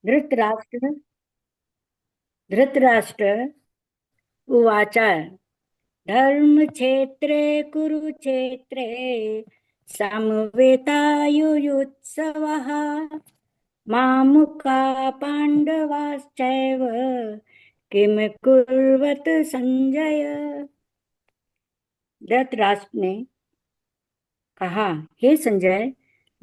धृतराष्ट्र धृतराष्ट्र उवाच। धर्मक्षेत्रे कुरुक्षेत्रे समवेतायुयुत्सवः। मामुका पाण्डवाश्चैव किम कुर्वत संजय। धृतराष्ट्र ने कहा, हे संजय,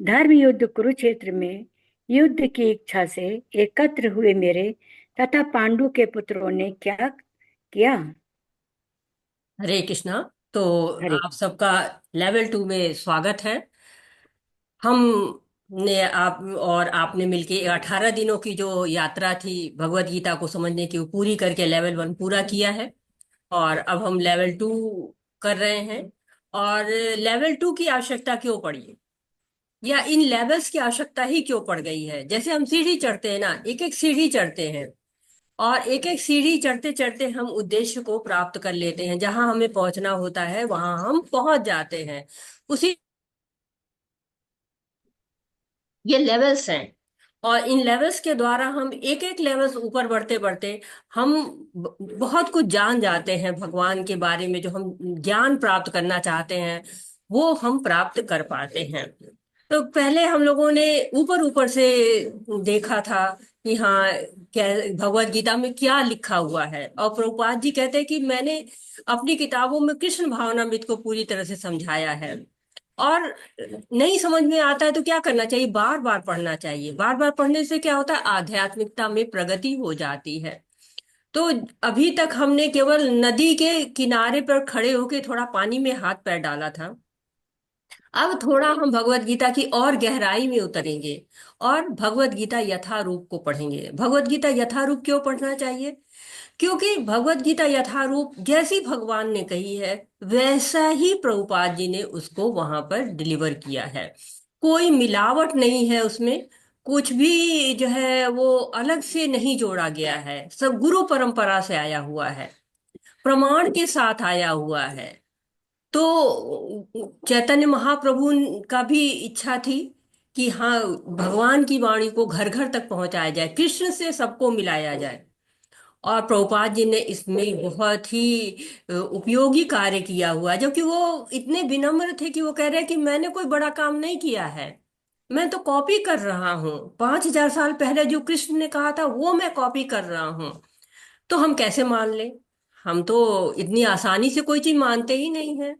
धर्म युद्ध कुरुक्षेत्र में युद्ध की इच्छा से एकत्र हुए मेरे तथा पांडु के पुत्रों ने क्या किया। हरे कृष्णा। तो हरे। आप सबका लेवल 2 में स्वागत है। हम ने आप और आपने मिलके 18 दिनों की जो यात्रा थी भगवत गीता को समझने की, वो पूरी करके लेवल 1 पूरा किया है। और अब हम लेवल 2 कर रहे हैं। और लेवल 2 की आवश्यकता क्यों पड़ी, या इन लेवल्स की आवश्यकता ही क्यों पड़ गई है? जैसे हम सीढ़ी चढ़ते हैं ना, एक एक सीढ़ी चढ़ते हैं, और एक एक सीढ़ी चढ़ते चढ़ते हम उद्देश्य को प्राप्त कर लेते हैं। जहां हमें पहुंचना होता है वहां हम पहुंच जाते हैं। उसी ये लेवल्स हैं। और इन लेवल्स के द्वारा हम एक एक लेवल्स ऊपर बढ़ते बढ़ते हम बहुत कुछ जान जाते हैं भगवान के बारे में। जो हम ज्ञान प्राप्त करना चाहते हैं वो हम प्राप्त कर पाते हैं। तो पहले हम लोगों ने ऊपर ऊपर से देखा था कि हाँ, क्या भगवत गीता में क्या लिखा हुआ है। और प्रभुपाद जी कहते हैं कि मैंने अपनी किताबों में कृष्ण भावनामृत को पूरी तरह से समझाया है। और नहीं समझ में आता है तो क्या करना चाहिए? बार बार पढ़ना चाहिए। बार बार पढ़ने से क्या होता है? आध्यात्मिकता में प्रगति हो जाती है। तो अभी तक हमने केवल नदी के किनारे पर खड़े होके थोड़ा पानी में हाथ पैर डाला था। अब थोड़ा हम भगवत गीता की और गहराई में उतरेंगे और भगवत गीता यथारूप को पढ़ेंगे। भगवत गीता यथारूप क्यों पढ़ना चाहिए? क्योंकि भगवत गीता यथारूप जैसी भगवान ने कही है वैसा ही प्रभुपाद जी ने उसको वहां पर डिलीवर किया है। कोई मिलावट नहीं है उसमें। कुछ भी जो है वो अलग से नहीं जोड़ा गया है। सब गुरु परंपरा से आया हुआ है, प्रमाण के साथ आया हुआ है। तो चैतन्य महाप्रभु का भी इच्छा थी कि हाँ, भगवान की वाणी को घर घर तक पहुंचाया जाए, कृष्ण से सबको मिलाया जाए। और प्रभुपाद जी ने इसमें बहुत ही उपयोगी कार्य किया हुआ है। जबकि वो इतने विनम्र थे कि वो कह रहे हैं कि मैंने कोई बड़ा काम नहीं किया है, मैं तो कॉपी कर रहा हूँ। 5,000 साल पहले जो कृष्ण ने कहा था वो मैं कॉपी कर रहा हूँ। तो हम कैसे मान लें? हम तो इतनी आसानी से कोई चीज मानते ही नहीं है।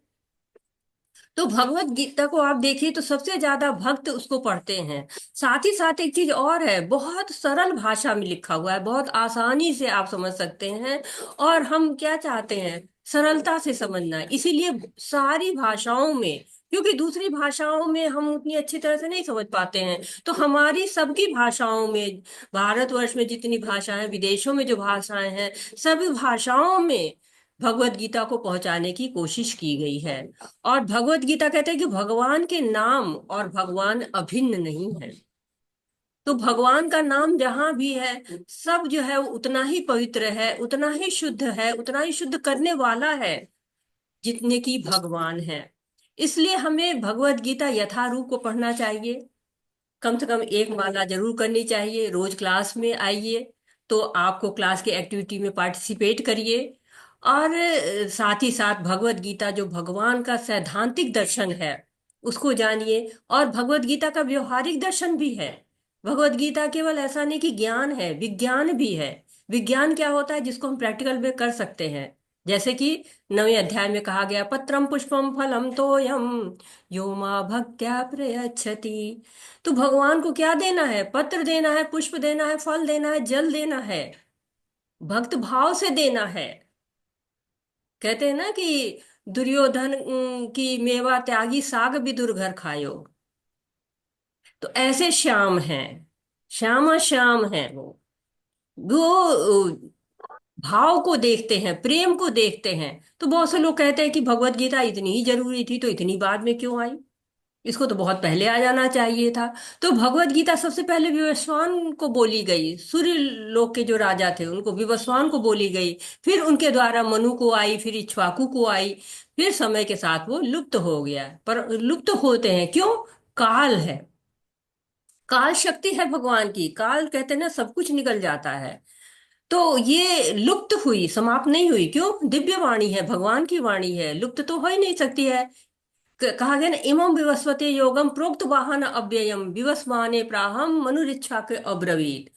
तो भगवत गीता को आप देखिए तो सबसे ज्यादा भक्त उसको पढ़ते हैं। साथ ही साथ एक चीज और है, बहुत सरल भाषा में लिखा हुआ है, बहुत आसानी से आप समझ सकते हैं। और हम क्या चाहते हैं? सरलता से समझना। इसीलिए सारी भाषाओं में, क्योंकि दूसरी भाषाओं में हम उतनी अच्छी तरह से नहीं समझ पाते हैं, तो हमारी सबकी भाषाओं में, भारतवर्ष में जितनी भाषाएं, विदेशों में जो भाषाएं हैं, सभी भाषाओं में भगवत गीता को पहुंचाने की कोशिश की गई है। और भगवत गीता कहते हैं कि भगवान के नाम और भगवान अभिन्न नहीं है। तो भगवान का नाम जहां भी है, सब जो है वो उतना ही पवित्र है, उतना ही शुद्ध है, उतना ही शुद्ध करने वाला है जितने की भगवान है। इसलिए हमें भगवत गीता यथारूप को पढ़ना चाहिए। कम से कम एक माला जरूर करनी चाहिए। रोज क्लास में आइए, तो आपको क्लास के एक्टिविटी में पार्टिसिपेट करिए। और साथ ही साथ भगवत गीता जो भगवान का सैद्धांतिक दर्शन है उसको जानिए। और भगवत गीता का व्यवहारिक दर्शन भी है। भगवत गीता केवल ऐसा नहीं कि ज्ञान है, विज्ञान भी है। विज्ञान क्या होता है? जिसको हम प्रैक्टिकल में कर सकते हैं। जैसे कि 9वें अध्याय में कहा गया, पत्रम पुष्पम फलम तोयम यो मां भक्त्या प्रयच्छति। तो भगवान को क्या देना है? पत्र देना है, पुष्प देना है, फल देना है, जल देना है, भक्त भाव से देना है। कहते हैं ना कि दुर्योधन की मेवा त्यागी साग भी दुर्घर खायो। तो ऐसे श्याम हैं, श्यामा श्याम है वो भाव को देखते हैं, प्रेम को देखते हैं। तो बहुत से लोग कहते हैं कि भगवत गीता इतनी ही जरूरी थी तो इतनी बाद में क्यों आई? इसको तो बहुत पहले आ जाना चाहिए था। तो भगवत गीता सबसे पहले विवस्वान को बोली गई। सूर्य लोक के जो राजा थे उनको, विवस्वान को बोली गई। फिर उनके द्वारा मनु को आई, फिर इक्ष्वाकु को आई। फिर समय के साथ वो लुप्त हो गया। पर लुप्त होते हैं क्यों? काल है। काल शक्ति है भगवान की, काल कहते हैं ना सब कुछ निकल जाता है। तो ये लुप्त हुई, समाप्त नहीं हुई, क्यों? दिव्य वाणी है, भगवान की वाणी है, लुप्त तो हो ही नहीं सकती है। कहा गया ना, इमं विवस्वते योगम प्रोक्त वाहन अव्ययम विवस्वाने प्राहम मनुरिच्छा के अब्रवीत।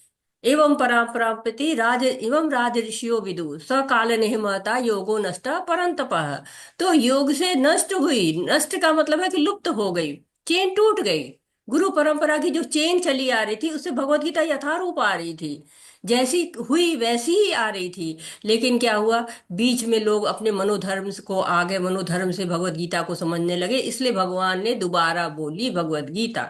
एवं पराप्राप्ति राज एवं राज ऋषियो विदु स काल निहमता योगो नष्ट परंतपः। तो योग से नष्ट हुई, नष्ट का मतलब है कि लुप्त हो गई, चेन टूट गई। गुरु परंपरा की जो चेन चली आ रही थी, उससे भगवत गीता यथारूप आ रही थी, जैसी हुई वैसी ही आ रही थी। लेकिन क्या हुआ, बीच में लोग अपने मनोधर्म को आगे, मनोधर्म से भगवत गीता को समझने लगे, इसलिए भगवान ने दोबारा बोली भगवत गीता।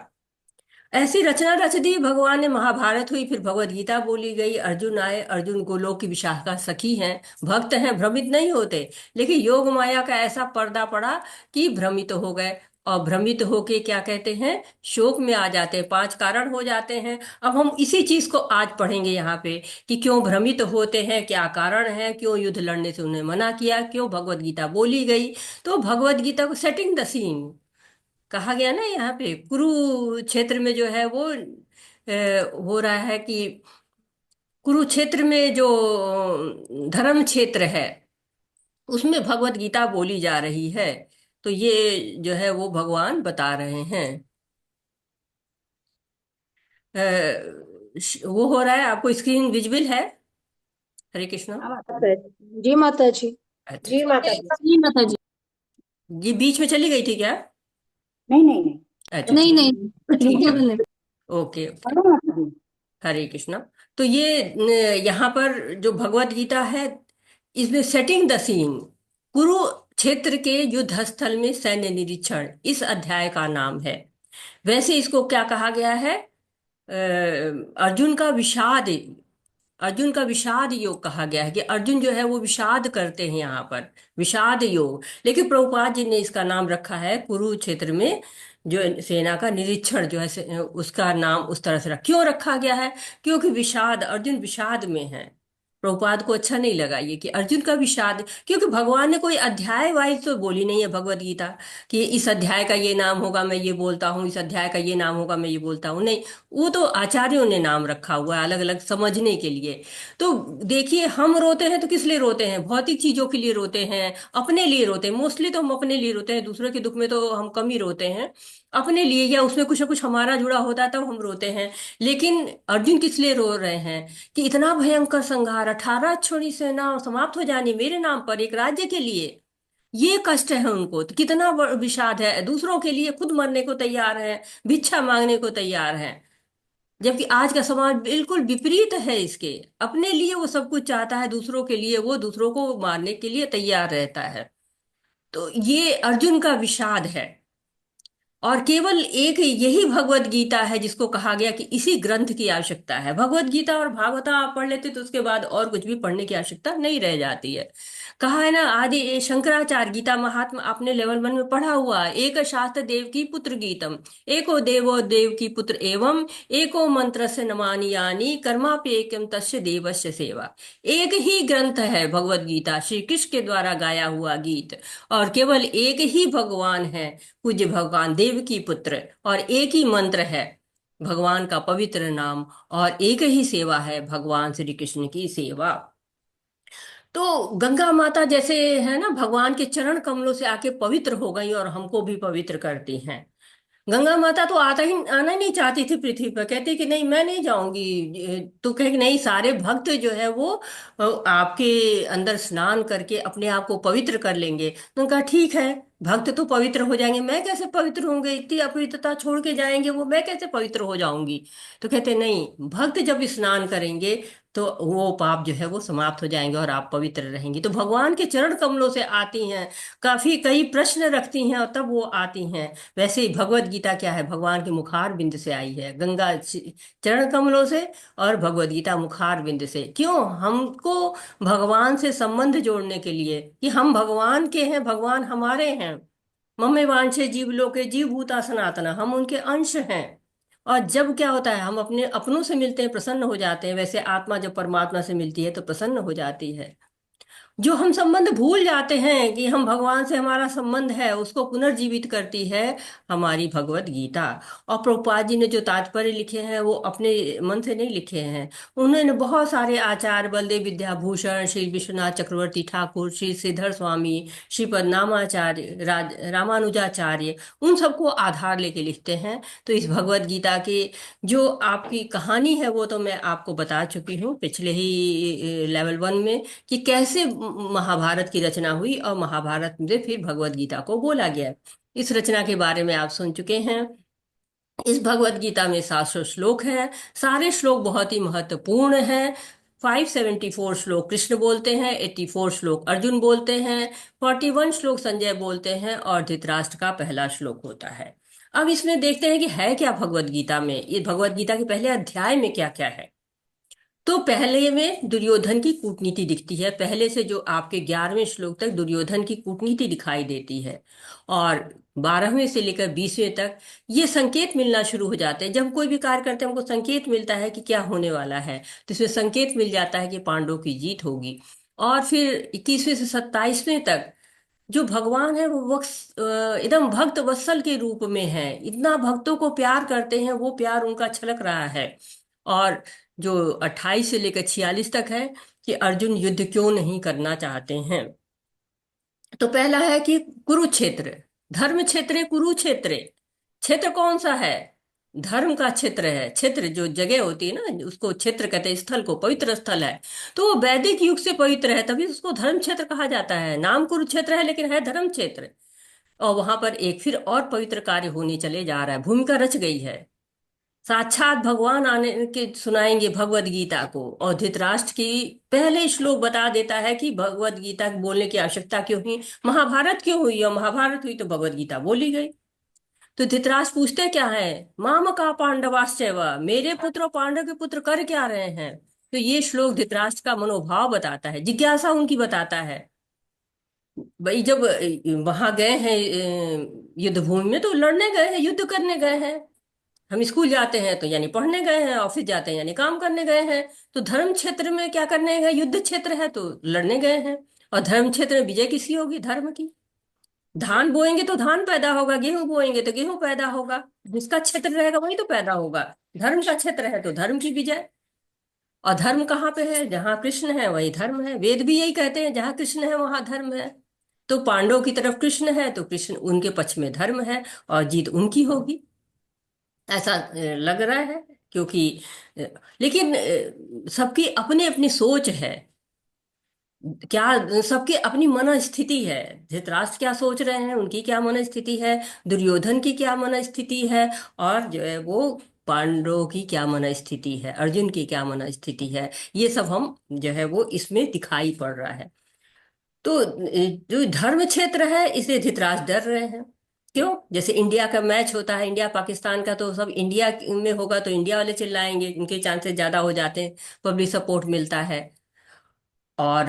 ऐसी रचना रच दी भगवान ने, महाभारत हुई, फिर भगवत गीता बोली गई, अर्जुन आए, अर्जुन गोलोक की विशाखा सखी हैं, भक्त हैं, भ्रमित नहीं होते। लेकिन योग माया का ऐसा पर्दा पड़ा कि भ्रमित हो गए, और भ्रमित होके क्या कहते हैं, शोक में आ जाते हैं, 5 कारण हो जाते हैं। अब हम इसी चीज को आज पढ़ेंगे यहाँ पे, कि क्यों भ्रमित होते हैं, क्या कारण है, क्यों युद्ध लड़ने से उन्हें मना किया, क्यों भगवत गीता बोली गई। तो भगवत गीता को सेटिंग द सीन कहा गया ना, यहाँ पे कुरुक्षेत्र में जो है वो हो रहा है कि कुरुक्षेत्र में जो धर्म क्षेत्र है, उसमें भगवत गीता बोली जा रही है। तो ये जो है वो भगवान बता रहे हैं। वो हो रहा है, आपको स्क्रीन विजिबल है? हरे कृष्णा। हाँ माता जी। जी माता जी। अच्छा जी अच्छा। माता जी। जी माता जी। ये बीच में चली गई थी क्या? नहीं नहीं नहीं। अच्छा नहीं अच्छा। नहीं, ठीक है। बिल्कुल नहीं। Okay okay. हेलो माता जी। हरे कृष्णा। तो ये यहाँ पर जो भगवत गीता है, इसमें सेटिंग द सीन, कुरुक्षेत्र के युद्ध स्थल में सैन्य निरीक्षण, इस अध्याय का नाम है। वैसे इसको क्या कहा गया है, अर्जुन का विषाद, अर्जुन का विषाद योग कहा गया है, कि अर्जुन जो है वो विषाद करते हैं यहाँ पर, विषाद योग। लेकिन प्रभुपाद जी ने इसका नाम रखा है कुरुक्षेत्र में जो सेना का निरीक्षण जो है, उसका नाम उस तरह से क्यों रखा गया है? क्योंकि विषाद, अर्जुन विषाद में है। प्रभुपाद को अच्छा नहीं लगा ये कि अर्जुन का विषाद, क्योंकि भगवान ने कोई अध्याय वाइज तो बोली नहीं है भगवत गीता, कि इस अध्याय का ये नाम होगा मैं ये बोलता हूँ, इस अध्याय का ये नाम होगा मैं ये बोलता हूँ, नहीं। वो तो आचार्यों ने नाम रखा हुआ है अलग अलग समझने के लिए। तो देखिए, हम रोते हैं तो किस लिए रोते हैं? भौतिक चीजों के लिए रोते हैं, अपने लिए रोते हैं, मोस्टली तो हम अपने लिए रोते हैं, दूसरों के दुख में तो हम कम ही रोते हैं। अपने लिए, या उसमें कुछ ना कुछ हमारा जुड़ा होता है तब हम रोते हैं। लेकिन अर्जुन किस लिए रो रहे हैं, कि इतना भयंकर संहार, 18 छोड़ी सेना समाप्त हो जानी मेरे नाम पर, एक राज्य के लिए, ये कष्ट है उनको, तो कितना विषाद है। दूसरों के लिए खुद मरने को तैयार है, भिक्षा मांगने को तैयार है। जबकि आज का समाज बिल्कुल विपरीत है इसके, अपने लिए वो सब कुछ चाहता है, दूसरों के लिए वो दूसरों को मारने के लिए तैयार रहता है। तो ये अर्जुन का विषाद है। और केवल एक यही भगवत गीता है जिसको कहा गया कि इसी ग्रंथ की आवश्यकता है। भगवत गीता और भागवता आप पढ़ लेते तो उसके बाद और कुछ भी पढ़ने की आवश्यकता नहीं रह जाती है। कहा है ना, आदि ये शंकराचार्य गीता महात्मा आपने लेवल 1 में पढ़ा हुआ है, एक शास्त्र देव की पुत्र गीतम, एको देवो देव की पुत्र एवं एको मंत्र से नमानि यानी कर्माप्येकम तस्य देवस्य सेवा। एक ही ग्रंथ है भगवत गीता, श्री कृष्ण के द्वारा गाया हुआ गीत, और केवल एक ही भगवान है, पूज्य भगवान देव की पुत्र, और एक ही मंत्र है भगवान का पवित्र नाम, और एक ही सेवा है भगवान श्री कृष्ण की सेवा। तो गंगा माता जैसे है ना, भगवान के चरण कमलों से आके पवित्र हो गई और हमको भी पवित्र करती हैं। गंगा माता तो आना ही नहीं चाहती थी पृथ्वी पर, कहती कि नहीं मैं नहीं जाऊंगी। तो कहे कि नहीं, सारे भक्त जो है वो आपके अंदर स्नान करके अपने आप को पवित्र कर लेंगे। तो उन्होंने कहा ठीक है, भक्त तो पवित्र हो जाएंगे, मैं कैसे पवित्र होंगे? इतनी अपवित्रता छोड़ के जाएंगे वो, मैं कैसे पवित्र हो जाऊंगी? तो कहते नहीं, भक्त जब स्नान करेंगे तो वो पाप जो है वो समाप्त हो जाएंगे और आप पवित्र रहेंगी। तो भगवान के चरण कमलों से आती हैं, काफी कई प्रश्न रखती हैं और तब वो आती हैं। वैसे ही भगवत गीता क्या है, भगवान के मुखार बिंद से आई है, गंगा चरण कमलों से, और भगवत गीता मुखार बिंद से। क्यों? हमको भगवान से संबंध जोड़ने के लिए, कि हम भगवान के हैं, भगवान हमारे हैं। मम्मे वांछे जीव लोके जीव भूता सनातना, हम उनके अंश हैं। और जब क्या होता है, हम अपने अपनों से मिलते हैं, प्रसन्न हो जाते हैं, वैसे आत्मा जब परमात्मा से मिलती है तो प्रसन्न हो जाती है। जो हम संबंध भूल जाते हैं कि हम भगवान से हमारा संबंध है, उसको पुनर्जीवित करती है हमारी भगवत गीता। और प्रभुपाद जी ने जो तात्पर्य लिखे हैं वो अपने मन से नहीं लिखे हैं। उन्होंने बहुत सारे आचार्य, बलदेव विद्याभूषण, श्री विश्वनाथ चक्रवर्ती ठाकुर, श्री श्रीधर स्वामी, श्री पद्माचार्य, रामानुजाचार्य, उन सबको आधार लेके लिखते हैं। तो इस भगवत गीता के जो आपकी कहानी है वो तो मैं आपको बता चुकी हूँ पिछले ही लेवल 1 में, कि कैसे महाभारत की रचना हुई और महाभारत में फिर भगवत गीता को बोला गया। इस रचना के बारे में आप सुन चुके हैं। इस भगवत गीता में 700 श्लोक हैं। सारे श्लोक बहुत ही महत्वपूर्ण हैं। 574 श्लोक कृष्ण बोलते हैं, 84 श्लोक अर्जुन बोलते हैं, 41 श्लोक संजय बोलते हैं और धृतराष्ट्र का पहला श्लोक होता है। अब इसमें देखते हैं कि है क्या भगवत गीता में। ये भगवत गीता के पहले अध्याय में क्या क्या है। तो पहले में दुर्योधन की कूटनीति दिखती है। पहले से जो आपके 11वें श्लोक तक दुर्योधन की कूटनीति दिखाई देती है, और 12वें से लेकर 20वें तक ये संकेत मिलना शुरू हो जाते हैं। जब हम कोई भी कार्य करते हैं हमको संकेत मिलता है कि क्या होने वाला है, तो इसमें संकेत मिल जाता है कि पांडवों की जीत होगी। और फिर 21वें से 27वें तक जो भगवान है वो एकदम भक्त वत्सल के रूप में है। इतना भक्तों को प्यार करते हैं, वो प्यार उनका छलक रहा है। और जो 28 से लेकर 46 तक है कि अर्जुन युद्ध क्यों नहीं करना चाहते हैं। तो पहला है कि कुरुक्षेत्र, धर्म क्षेत्र कुरुक्षेत्र। क्षेत्र कौन सा है? धर्म का क्षेत्र है। क्षेत्र जो जगह होती है ना, उसको क्षेत्र कहते हैं, स्थल को, पवित्र स्थल है। तो वो वैदिक युग से पवित्र है, तभी उसको धर्म क्षेत्र कहा जाता है। नाम कुरुक्षेत्र है लेकिन है धर्म क्षेत्र। और वहां पर एक फिर और पवित्र कार्य होने चले जा रहा है, भूमिका रच गई है। साक्षात भगवान आने के सुनाएंगे भगवत गीता को। और धृतराष्ट्र की पहले श्लोक बता देता है कि भगवत गीता बोलने की आवश्यकता क्यों हुई, महाभारत क्यों हुई। और महाभारत हुई तो भगवत गीता बोली गई। तो धृतराष्ट्र पूछते क्या है, माम का पांडवाश्चैव, मेरे पुत्र और पांडव के पुत्र कर क्या रहे हैं। तो ये श्लोक धृतराष्ट्र का मनोभाव बताता है, जिज्ञासा उनकी बताता है। भाई जब वहां गए हैं युद्ध भूमि में, तो लड़ने गए हैं, युद्ध करने गए हैं। हम स्कूल जाते हैं तो यानी पढ़ने गए हैं, ऑफिस जाते हैं यानी काम करने गए हैं। तो धर्म क्षेत्र में क्या करने गए? युद्ध क्षेत्र है तो लड़ने गए हैं। और धर्म क्षेत्र में विजय किसकी होगी? धर्म की। धान बोएंगे तो धान पैदा होगा, गेहूं बोएंगे तो गेहूं पैदा होगा। जिसका क्षेत्र रहेगा वही तो पैदा होगा। धर्म का क्षेत्र है तो धर्म की विजय। और धर्म कहाँ पे है? जहां कृष्ण है वही धर्म है। वेद भी यही कहते हैं, जहां कृष्ण है वहां धर्म है। तो पांडवों की तरफ कृष्ण है तो कृष्ण उनके पक्ष में धर्म है, और जीत उनकी होगी, ऐसा लग रहा है। क्योंकि अ, लेकिन सबकी अपनी अपनी सोच है। क्या सबकी अपनी मन स्थिति है। धृतराष्ट्र क्या सोच रहे हैं, उनकी क्या मन स्थिति है, दुर्योधन की क्या मन स्थिति है, और जो है वो पांडवों की क्या मन स्थिति है, अर्जुन की क्या मन स्थिति है, ये सब हम जो है वो इसमें दिखाई पड़ रहा है। तो जो धर्म क्षेत्र है इसे धृतराष्ट्र डर रहे हैं। क्यों? जैसे इंडिया का मैच होता है, इंडिया पाकिस्तान का, तो सब इंडिया में होगा तो इंडिया वाले चिल्लाएंगे, उनके चांसेस ज्यादा हो जाते हैं, पब्लिक सपोर्ट मिलता है। और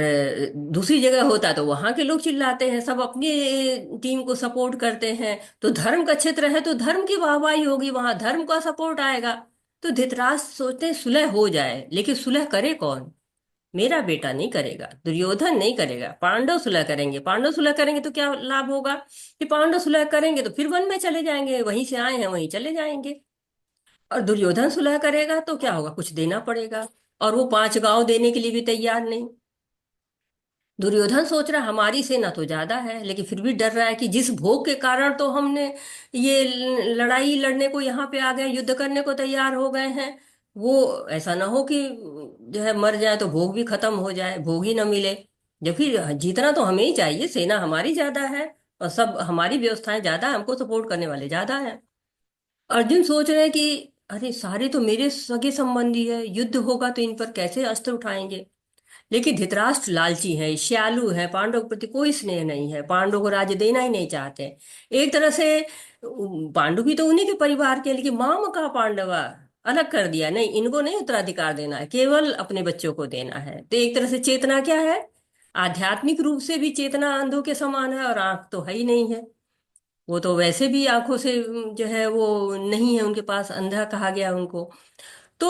दूसरी जगह होता तो वहां के लोग चिल्लाते हैं, सब अपनी टीम को सपोर्ट करते हैं। तो धर्म का क्षेत्र है तो धर्म की वाहवाही होगी, वहां धर्म का सपोर्ट आएगा। तो धृतराष्ट्र सोचते हैं सुलह हो जाए, लेकिन सुलह करे कौन? मेरा बेटा नहीं करेगा, दुर्योधन नहीं करेगा, पांडव सुलह करेंगे। पांडव सुलह करेंगे तो क्या लाभ होगा? कि पांडव सुलह करेंगे तो फिर वन में चले जाएंगे, वहीं से आए हैं वहीं चले जाएंगे। और दुर्योधन सुलह करेगा तो क्या होगा? कुछ देना पड़ेगा, और वो 5 गांव देने के लिए भी तैयार नहीं। दुर्योधन सोच रहा है हमारी सेना तो ज्यादा है, लेकिन फिर भी डर रहा है कि जिस भोग के कारण तो हमने ये लड़ाई लड़ने को यहाँ पे आ गए, युद्ध करने को तैयार हो गए हैं, वो ऐसा ना हो कि जो है मर जाए तो भोग भी खत्म हो जाए, भोग ही ना मिले। जबकि जीतना तो हमें ही चाहिए, सेना हमारी ज्यादा है और सब हमारी व्यवस्थाएं ज्यादा है, हमको सपोर्ट करने वाले ज्यादा हैं। अर्जुन सोच रहे हैं कि अरे सारे तो मेरे सगे संबंधी है, युद्ध होगा तो इन पर कैसे अस्त्र उठाएंगे। लेकिन धृतराष्ट्र लालची है, श्यालु है, पांडव के प्रति कोई स्नेह नहीं है, पांडव को राज्य देना ही नहीं चाहते। एक तरह से पांडु भी तो उन्हीं के परिवार के हैं, लेकिन माम का पांडवा अलग कर दिया, नहीं इनको नहीं उत्तराधिकार देना है, केवल अपने बच्चों को देना है। तो एक तरह से चेतना क्या है? आध्यात्मिक रूप से भी चेतना अंधों के समान है, और आंख तो है ही नहीं है। वो तो वैसे भी आंखों से जो है वो नहीं है उनके पास, अंधा कहा गया उनको। तो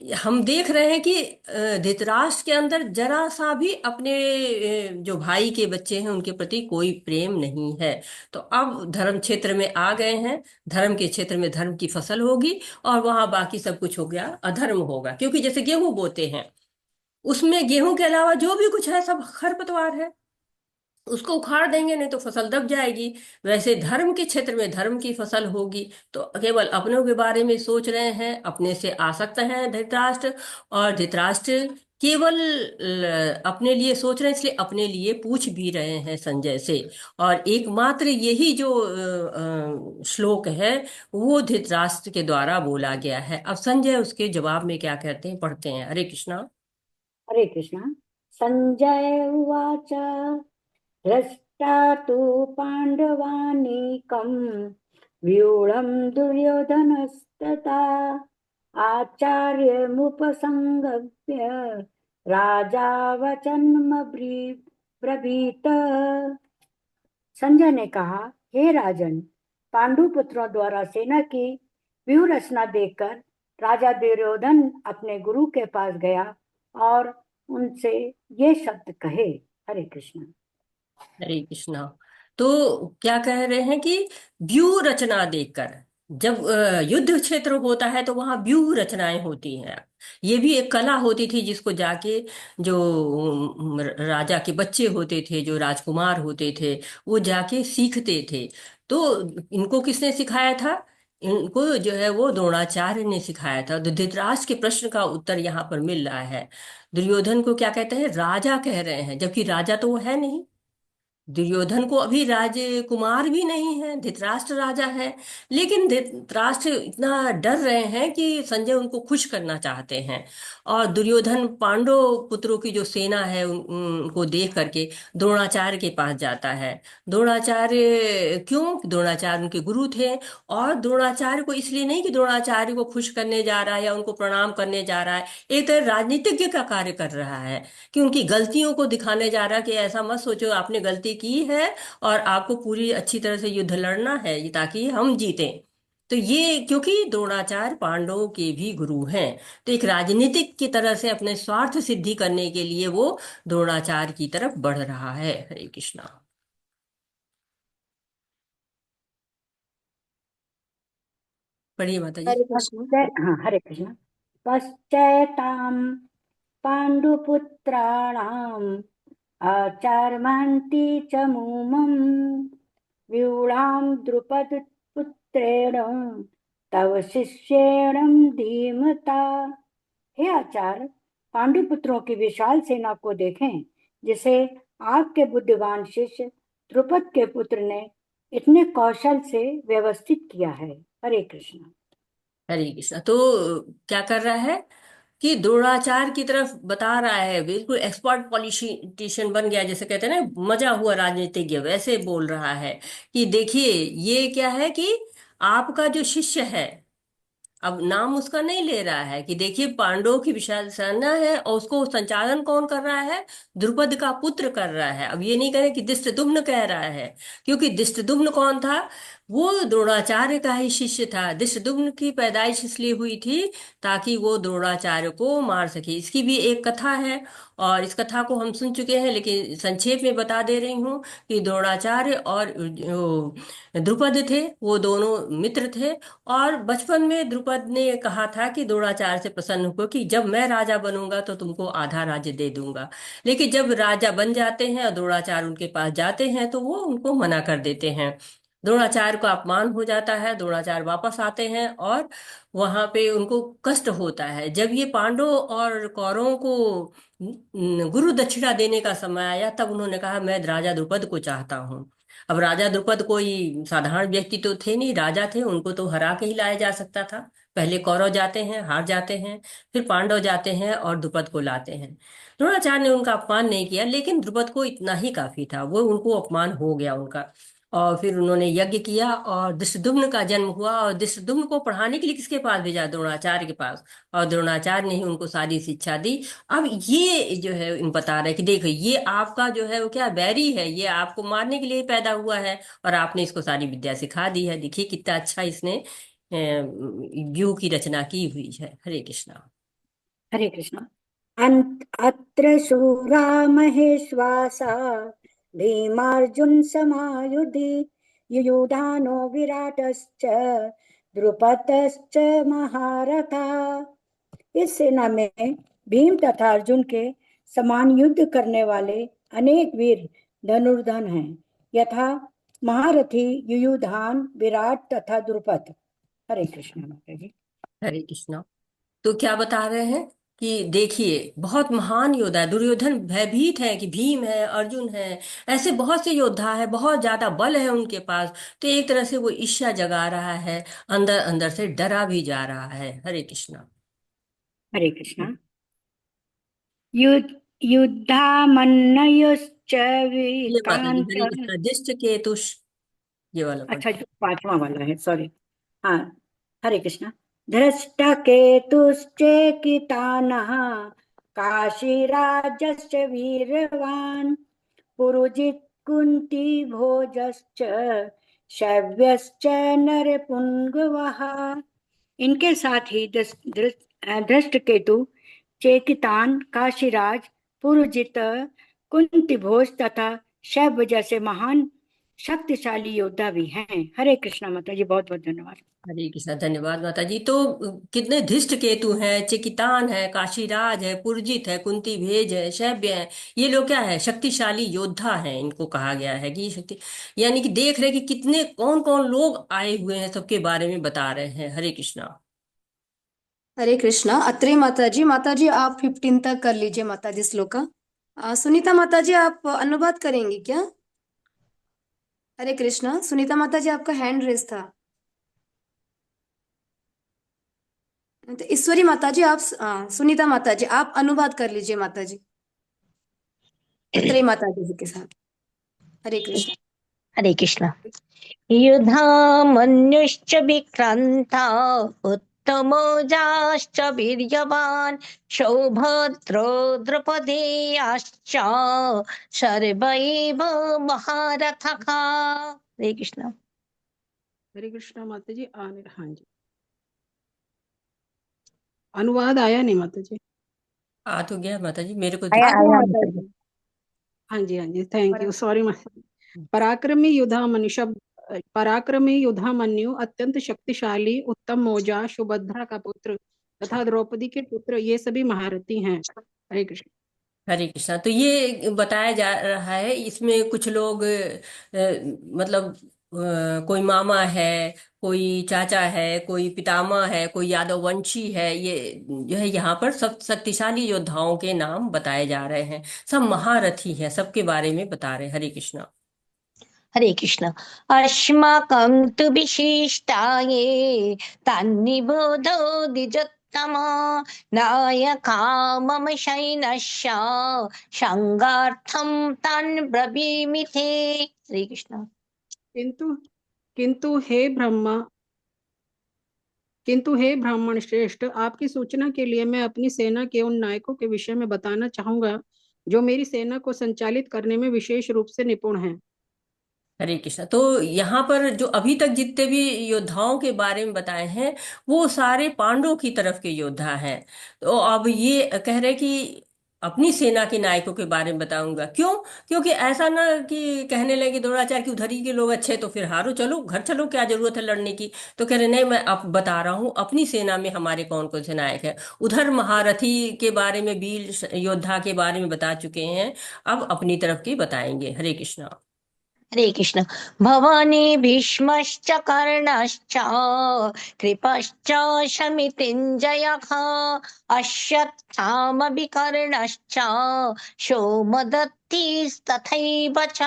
हम देख रहे हैं कि धृतराष्ट्र के अंदर जरा सा भी अपने जो भाई के बच्चे हैं उनके प्रति कोई प्रेम नहीं है। तो अब धर्म क्षेत्र में आ गए हैं, धर्म के क्षेत्र में धर्म की फसल होगी, और वहां बाकी सब कुछ हो गया अधर्म होगा, क्योंकि जैसे गेहूं बोते हैं, उसमें गेहूं के अलावा जो भी कुछ है सब खरपतवार है, उसको उखाड़ देंगे नहीं तो फसल दब जाएगी। वैसे धर्म के क्षेत्र में धर्म की फसल होगी। तो केवल अपनों के बारे में सोच रहे हैं, अपने से आसक्त हैं धृतराष्ट्र, और धृतराष्ट्र केवल अपने लिए सोच रहे हैं, इसलिए अपने लिए पूछ भी रहे हैं संजय से। और एकमात्र यही जो श्लोक है वो धृतराष्ट्र के द्वारा बोला गया है। अब संजय उसके जवाब में क्या कहते हैं, पढ़ते हैं। हरे कृष्णा। हरे कृष्णा। संजय उवाच हृष्टा तु पाण्डवानीकम् व्यूढं दुर्योधनस्तथा आचार्यमुपसंगम्य राजा ब्रवीत। संजय ने कहा, हे राजन, पांडु पुत्रों द्वारा सेना की व्यूह रचना देखकर राजा दुर्योधन अपने गुरु के पास गया और उनसे ये शब्द कहे। हरे कृष्ण। हरे कृष्णा। तो क्या कह रहे हैं कि व्यूह रचना देखकर, जब युद्ध क्षेत्र होता है तो वहां व्यूह रचनाएं होती हैं। ये भी एक कला होती थी जिसको जाके जो राजा के बच्चे होते थे, जो राजकुमार होते थे, वो जाके सीखते थे। तो इनको किसने सिखाया था? इनको जो है वो द्रोणाचार्य ने सिखाया था। तो धृतराष्ट्र के प्रश्न का उत्तर यहाँ पर मिल रहा है। दुर्योधन को क्या कहते हैं, राजा कह रहे हैं, जबकि राजा तो वो है नहीं। दुर्योधन को अभी राजकुमार भी नहीं है, धृतराष्ट्र राजा है। लेकिन धृतराष्ट्र इतना डर रहे हैं कि संजय उनको खुश करना चाहते हैं। और दुर्योधन पांडव पुत्रों की जो सेना है उनको देख करके द्रोणाचार्य के पास जाता है। द्रोणाचार्य क्यों? द्रोणाचार्य उनके गुरु थे। और द्रोणाचार्य को इसलिए नहीं कि द्रोणाचार्य को खुश करने जा रहा है या उनको प्रणाम करने जा रहा है, एक तरह राजनीतिज्ञ का कार्य कर रहा है, कि उनकी गलतियों को दिखाने जा रहा है कि ऐसा मत सोचो आपने गलती की है, और आपको पूरी अच्छी तरह से युद्ध लड़ना है ताकि हम जीतें। तो ये क्योंकि द्रोणाचार्य पांडवों के भी गुरु हैं, तो एक राजनीतिक की तरह से अपने स्वार्थ सिद्धि करने के लिए वो द्रोणाचार्य की तरफ बढ़ रहा है। हरे कृष्णा। पढ़िए माता जी। हरे कृष्ण। हाँ, हरे कृष्ण। पश्चैतां पाण्डुपुत्राणाम् आचार्यमान्ति च मुमम् व्यूढां द्रुपदपुत्रेण तव शिष्येण धीमता। हे आचार्य, पांडुपुत्रों की विशाल सेना को देखें, जिसे आपके बुद्धिमान शिष्य द्रुपद के पुत्र ने इतने कौशल से व्यवस्थित किया है। हरे कृष्ण। हरे कृष्णा। तो क्या कर रहा है कि द्रोणाचार्य की तरफ बता रहा है, बिल्कुल एक्सपर्ट पॉलिटिशियन बन गया, जैसे कहते हैं ना मजा हुआ राजनीतिज्ञ, वैसे बोल रहा है कि देखिए ये क्या है कि आपका जो शिष्य है, अब नाम उसका नहीं ले रहा है, कि देखिए पांडवों की विशाल सेना है और उसको संचालन कौन कर रहा है? द्रुपद का पुत्र कर रहा है। अब ये नहीं कह रहे कि धृष्टद्युम्न कह रहा है, क्योंकि धृष्टद्युम्न कौन था? वो द्रोणाचार्य का ही शिष्य था। धृष्टद्युम्न की पैदाइश इसलिए हुई थी ताकि वो द्रोणाचार्य को मार सके। इसकी भी एक कथा है, और इस कथा को हम सुन चुके हैं, लेकिन संक्षेप में बता दे रही हूँ कि द्रोणाचार्य और जो द्रुपद थे वो दोनों मित्र थे। और बचपन में द्रुपद ने कहा था कि द्रोणाचार्य से प्रसन्न होकर कि जब मैं राजा बनूंगा तो तुमको आधा राज्य दे दूंगा। लेकिन जब राजा बन जाते हैं और द्रोणाचार्य उनके पास जाते हैं तो वो उनको मना कर देते हैं। द्रोणाचार्य को अपमान हो जाता है, द्रोणाचार्य वापस आते हैं और वहां पे उनको कष्ट होता है। जब ये पांडवों और कौरवों को गुरु दक्षिणा देने का समय आया, तब उन्होंने कहा मैं राजा द्रुपद को चाहता हूँ। अब राजा द्रुपद कोई साधारण व्यक्ति तो थे नहीं, राजा थे, उनको तो हरा के ही लाया जा सकता था। पहले कौरव जाते हैं, हार जाते हैं, फिर पांडव जाते हैं और द्रुपद को लाते हैं। द्रोणाचार्य ने उनका अपमान नहीं किया, लेकिन द्रुपद को इतना ही काफी था, वो उनको अपमान हो गया उनका। और फिर उन्होंने यज्ञ किया और धृष्टद्युम्न का जन्म हुआ, और धृष्टद्युम्न को पढ़ाने के लिए किसके पास भेजा? द्रोणाचार्य के पास। और द्रोणाचार्य ने ही उनको सारी शिक्षा दी। अब ये जो है इन बता रहे हैं कि देखो ये आपका जो है वो क्या बैरी है, ये आपको मारने के लिए पैदा हुआ है, और आपने इसको सारी विद्या सिखा दी है। देखिए कितना अच्छा इसने व्यूह की रचना की हुई है। हरे कृष्णा। हरे कृष्णा। अत्र शूरा महेश्वासा भीमार्जुन समायुधि युयुधानो विराटश्च द्रुपदश्च महारथा। इस सेना में भीम तथा अर्जुन के समान युद्ध करने वाले अनेक वीर धनुर्धन हैं, यथा महारथी युयुधान, विराट तथा द्रुपद। हरे कृष्ण माता जी। हरे कृष्णा। तो क्या बता रहे हैं कि देखिए बहुत महान योद्धा है दुर्योधन, भयभीत है कि भीम है, अर्जुन है, ऐसे बहुत से योद्धा है, बहुत ज्यादा बल है उनके पास। तो एक तरह से वो ईर्ष्या जगा रहा है, अंदर अंदर से डरा भी जा रहा है। हरे कृष्णा। हरे कृष्णा। युद्धामन्नयोश्च ये माता जी विक्रांत। हरे कृष्णा, दिष्ट केतुष, ये वाला पढ़। अच्छा, जो पांचवा वाला है, सॉरी। हाँ, हरे कृष्णा। धृष्टकेतुश्चेकितानः काशीराजश्च वीरवान् पुरुजित् कुन्ती भोजश्च शव्यश्च नरपुंगवः। इनके साथ ही धृष्टकेतु, चेकितान, काशीराज, पुरुजित, कुंतीभोज तथा शैव जैसे महान शक्तिशाली योद्धा भी हैं। हरे कृष्णा माता जी, बहुत बहुत धन्यवाद। हरे कृष्णा, धन्यवाद माता जी। तो कितने धृष्ट केतु हैं, चिकितान है, काशीराज है, पुरजित है, कुंती भेज है, शैब्य है। ये लोग क्या है, शक्तिशाली योद्धा हैं, इनको कहा गया है कि ये शक्ति, यानी कि देख रहे कि कितने कौन कौन लोग आए हुए हैं, सबके बारे में बता रहे हैं। हरे कृष्णा। हरे कृष्णा। अत्रे माता जी आप 15 तक कर लीजिए माता जी श्लोक का। सुनीता माता जी आप अनुवाद करेंगी क्या? हरे कृष्णा। सुनीता माता जी आपका हैंड रेस था। तो ईश्वरी माता जी आप सुनीता माता जी आप अनुवाद कर लीजिए माता जी, अत्रे माता जी के साथ। हरे कृष्णा। हरे कृष्ण। युधामन्युश्च विक्रान्ता उत्तमौजाश्च वीर्यवान् सौभद्रो द्रौपदेयाश्च सर्वैव महारथाः। हरे कृष्ण। हरे कृष्णा माता जी। आने हाँ जी, अनुवाद आया नहीं माता जी। आ तो गया माता जी, मेरे को आया आ दिख गया आया माता माता जी। जी। हाँ जी हाँ जी, थैंक यू, सॉरी माता जी। पराक्रमी युधामन्यु शब्द, पराक्रमी युधामन्यु अत्यंत शक्तिशाली, उत्तम मौजा, सुभद्रा का पुत्र तथा द्रौपदी के पुत्र, ये सभी महारथी हैं। हरे कृष्ण। हरे कृष्णा। तो ये बताया जा रहा है इसमें कुछ लोग मतलब कोई मामा है, कोई चाचा है, कोई पितामह है, कोई यादव वंशी है, ये जो है यहाँ पर सब शक्तिशाली योद्धाओं के नाम बताए जा रहे हैं। सब महारथी हैं, सबके बारे में बता रहे हैं। हरे कृष्णा। हरे कृष्ण। अस्माकं तु विशिष्टाये तन्निबोधो द्विजोत्तम नायका मम सैन्यस्य संगार्थं तान् ब्रवीमि ते। हरे कृष्ण। किंतु किंतु हे ब्रह्मा किंतु हे ब्राह्मण श्रेष्ठ, आपकी सूचना के लिए मैं अपनी सेना के उन नायकों के विषय में बताना चाहूंगा जो मेरी सेना को संचालित करने में विशेष रूप से निपुण हैं। हरे कृष्णा। तो यहाँ पर जो अभी तक जितने भी योद्धाओं के बारे में बताए हैं, वो सारे पांडवों की तरफ के योद्धा हैं। तो अब ये कह रहे कि अपनी सेना के नायकों के बारे में बताऊंगा। क्यों? क्योंकि ऐसा ना कि कहने लगे द्रोणाचार्य कि उधर ही के लोग अच्छे, तो फिर हारो, चलो घर चलो, क्या जरूरत है लड़ने की। तो कह रहे नहीं, मैं अब बता रहा हूँ अपनी सेना में हमारे कौन कौन से नायक हैं। उधर महारथी के बारे में, वीर योद्धा के बारे में बता चुके हैं, अब अपनी तरफ की बताएंगे। हरे कृष्णा। हरे कृष्ण। भवानी भीष्मश्च कर्णश्च कृपश्च शमितिञ्जयः अश्वत्थामविकर्णश्च सोमदत्तिस्तथैव च।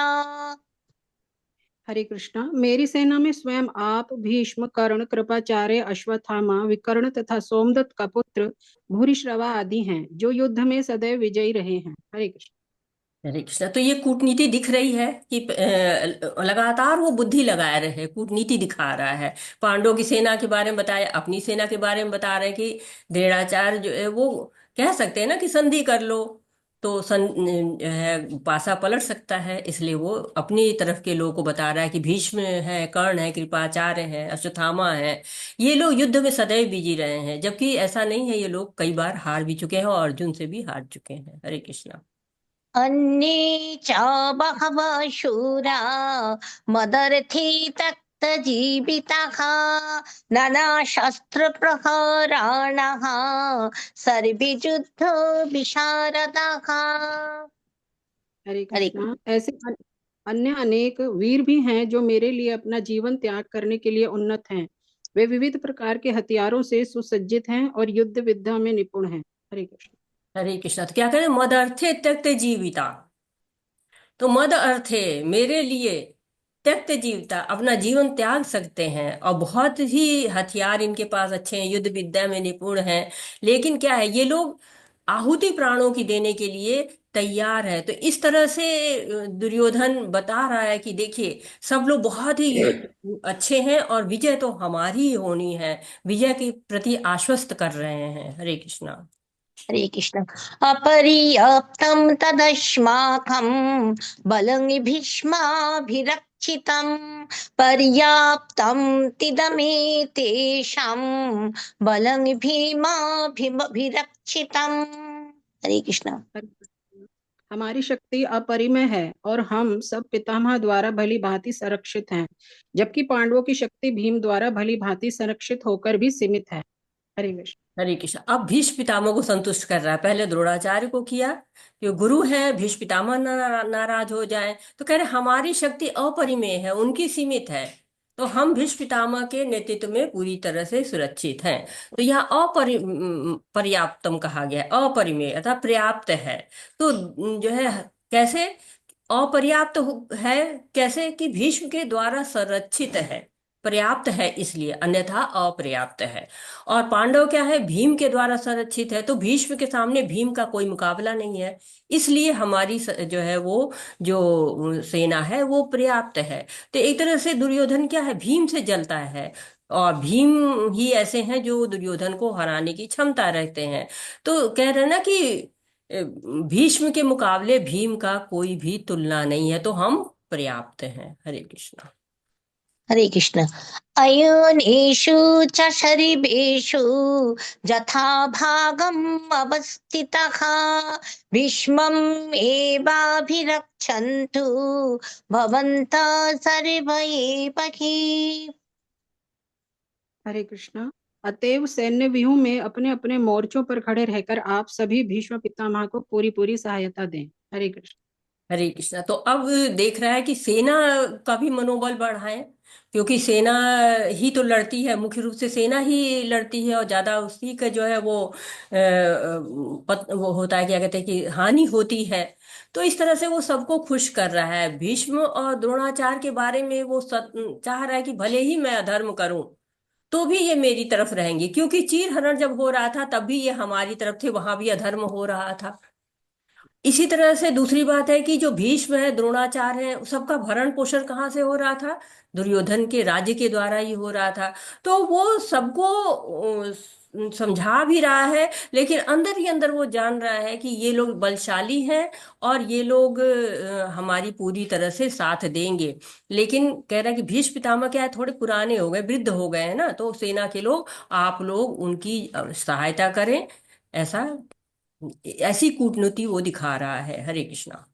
हरे कृष्णा। मेरी सेना में स्वयं आप, भीष्म, कर्ण, कृपाचार्य, अश्वत्थामा, विकर्ण तथा सोमदत्त का पुत्र भूरिश्रवा आदि हैं, जो युद्ध में सदैव विजयी रहे हैं। हरे कृष्ण। हरे कृष्णा। तो ये कूटनीति दिख रही है कि लगातार वो बुद्धि लगा रहे हैं, कूटनीति दिखा रहा है। पांडवों की सेना के बारे में बताया, अपनी सेना के बारे में बता रहे हैं कि द्रोणाचार्य जो है वो कह सकते हैं ना कि संधि कर लो, तो है पासा पलट सकता है, इसलिए वो अपनी तरफ के लोगों को बता रहा है कि भीष्म है, कर्ण है, कृपाचार्य है, अश्वत्थामा है, ये लोग युद्ध में सदैव बिजी रहे हैं, जबकि ऐसा नहीं है, ये लोग कई बार हार भी चुके हैं और अर्जुन से भी हार चुके हैं। हरे कृष्णा। अन्ये च बहवः शूरा मदर्थी त्यक्तजीविताः नानाशस्त्रप्रहराणः सर्वे युद्धो विशारदाः। हरे हरे कृष्णा। ऐसे अन्य अनेक वीर भी हैं जो मेरे लिए अपना जीवन त्याग करने के लिए उन्नत हैं। वे विविध प्रकार के हथियारों से सुसज्जित हैं और युद्ध विद्या में निपुण हैं। हरे कृष्ण। हरे कृष्णा। तो क्या करें, मद अर्थे त्यक्त जीविता। तो मद अर्थे मेरे लिए त्यक्त जीविता, अपना जीवन त्याग सकते हैं, और बहुत ही हथियार इनके पास अच्छे हैं, युद्ध विद्या में निपुण हैं, लेकिन क्या है, ये लोग आहुति प्राणों की देने के लिए तैयार है। तो इस तरह से दुर्योधन बता रहा है कि देखिए, सब लोग बहुत ही अच्छे हैं और विजय तो हमारी ही होनी है, विजय के प्रति आश्वस्त कर रहे हैं। हरे कृष्णा। हरे कृष्ण। अपर्याप्तं तदस्माकं बलं भीष्माभिरक्षितं पर्याप्तं तिदमेतेषां बलं भीमाभिरक्षितम्। हरे कृष्ण। हरे कृष्ण। हमारी शक्ति अपरिमेय है और हम सब पितामह द्वारा भली भांति संरक्षित हैं, जबकि पांडवों की शक्ति भीम द्वारा भली भांति संरक्षित होकर भी सीमित है। हरे कृष्ण। हरे कृष्ण। अब भीष्म पितामह को संतुष्ट कर रहा है, पहले द्रोणाचार्य को किया कि गुरु है, भीष्म पितामह नाराज हो जाए, तो कह रहे हमारी शक्ति अपरिमेय है, उनकी सीमित है, तो हम भीष्म पितामह के नेतृत्व में पूरी तरह से सुरक्षित हैं। तो यहाँ पर्याप्तम कहा गया है, अपरिमेय अर्थात पर्याप्त है। तो जो है कैसे अपर्याप्त है, कैसे कि भीष्म के द्वारा संरक्षित है, पर्याप्त है इसलिए, अन्यथा अपर्याप्त है। और पांडव क्या है, भीम के द्वारा संरक्षित है, तो भीष्म के सामने भीम का कोई मुकाबला नहीं है, इसलिए हमारी जो है वो जो सेना है वो पर्याप्त है। तो एक तरह से दुर्योधन क्या है, भीम से जलता है, और भीम ही ऐसे हैं जो दुर्योधन को हराने की क्षमता रखते हैं। तो कह रहे हैं ना कि भीष्म के मुकाबले भीम का कोई भी तुलना नहीं है, तो हम पर्याप्त हैं। हरे कृष्णा। हरे कृष्ण। अयनेषु च शरीरेषु यथा भागम् अवस्थितः भीष्मम् एवाभिरक्षन्तु भवन्तः सर्व एव हि। हरे कृष्णा। अतएव सैन्य व्यूह में अपने अपने मोर्चों पर खड़े रहकर आप सभी भीष्म पितामह को पूरी पूरी सहायता दें। हरे कृष्ण। हरे कृष्णा। तो अब देख रहा है कि सेना का भी मनोबल बढ़ाए, क्योंकि सेना ही तो लड़ती है, मुख्य रूप से सेना ही लड़ती है, और ज्यादा उसी का जो है वो वो होता है, क्या कहते हैं कि हानि होती है। तो इस तरह से वो सबको खुश कर रहा है। भीष्म और द्रोणाचार्य के बारे में वो चाह रहा है कि भले ही मैं अधर्म करूं तो भी ये मेरी तरफ रहेंगे, क्योंकि चीर हरण जब हो रहा था तब भी ये हमारी तरफ थे, वहां भी अधर्म हो रहा था। इसी तरह से दूसरी बात है कि जो भीष्म है, द्रोणाचार्य है, सबका भरण पोषण कहाँ से हो रहा था, दुर्योधन के राज्य के द्वारा ही हो रहा था। तो वो सबको समझा भी रहा है, लेकिन अंदर ही अंदर वो जान रहा है कि ये लोग बलशाली हैं और ये लोग हमारी पूरी तरह से साथ देंगे। लेकिन कह रहा है कि भीष्म पितामह क्या है, थोड़े पुराने हो गए, वृद्ध हो गए हैं ना, तो सेना के लोग, आप लोग उनकी सहायता करें, ऐसा ऐसी कूटनीति वो दिखा रहा है। हरे कृष्णा।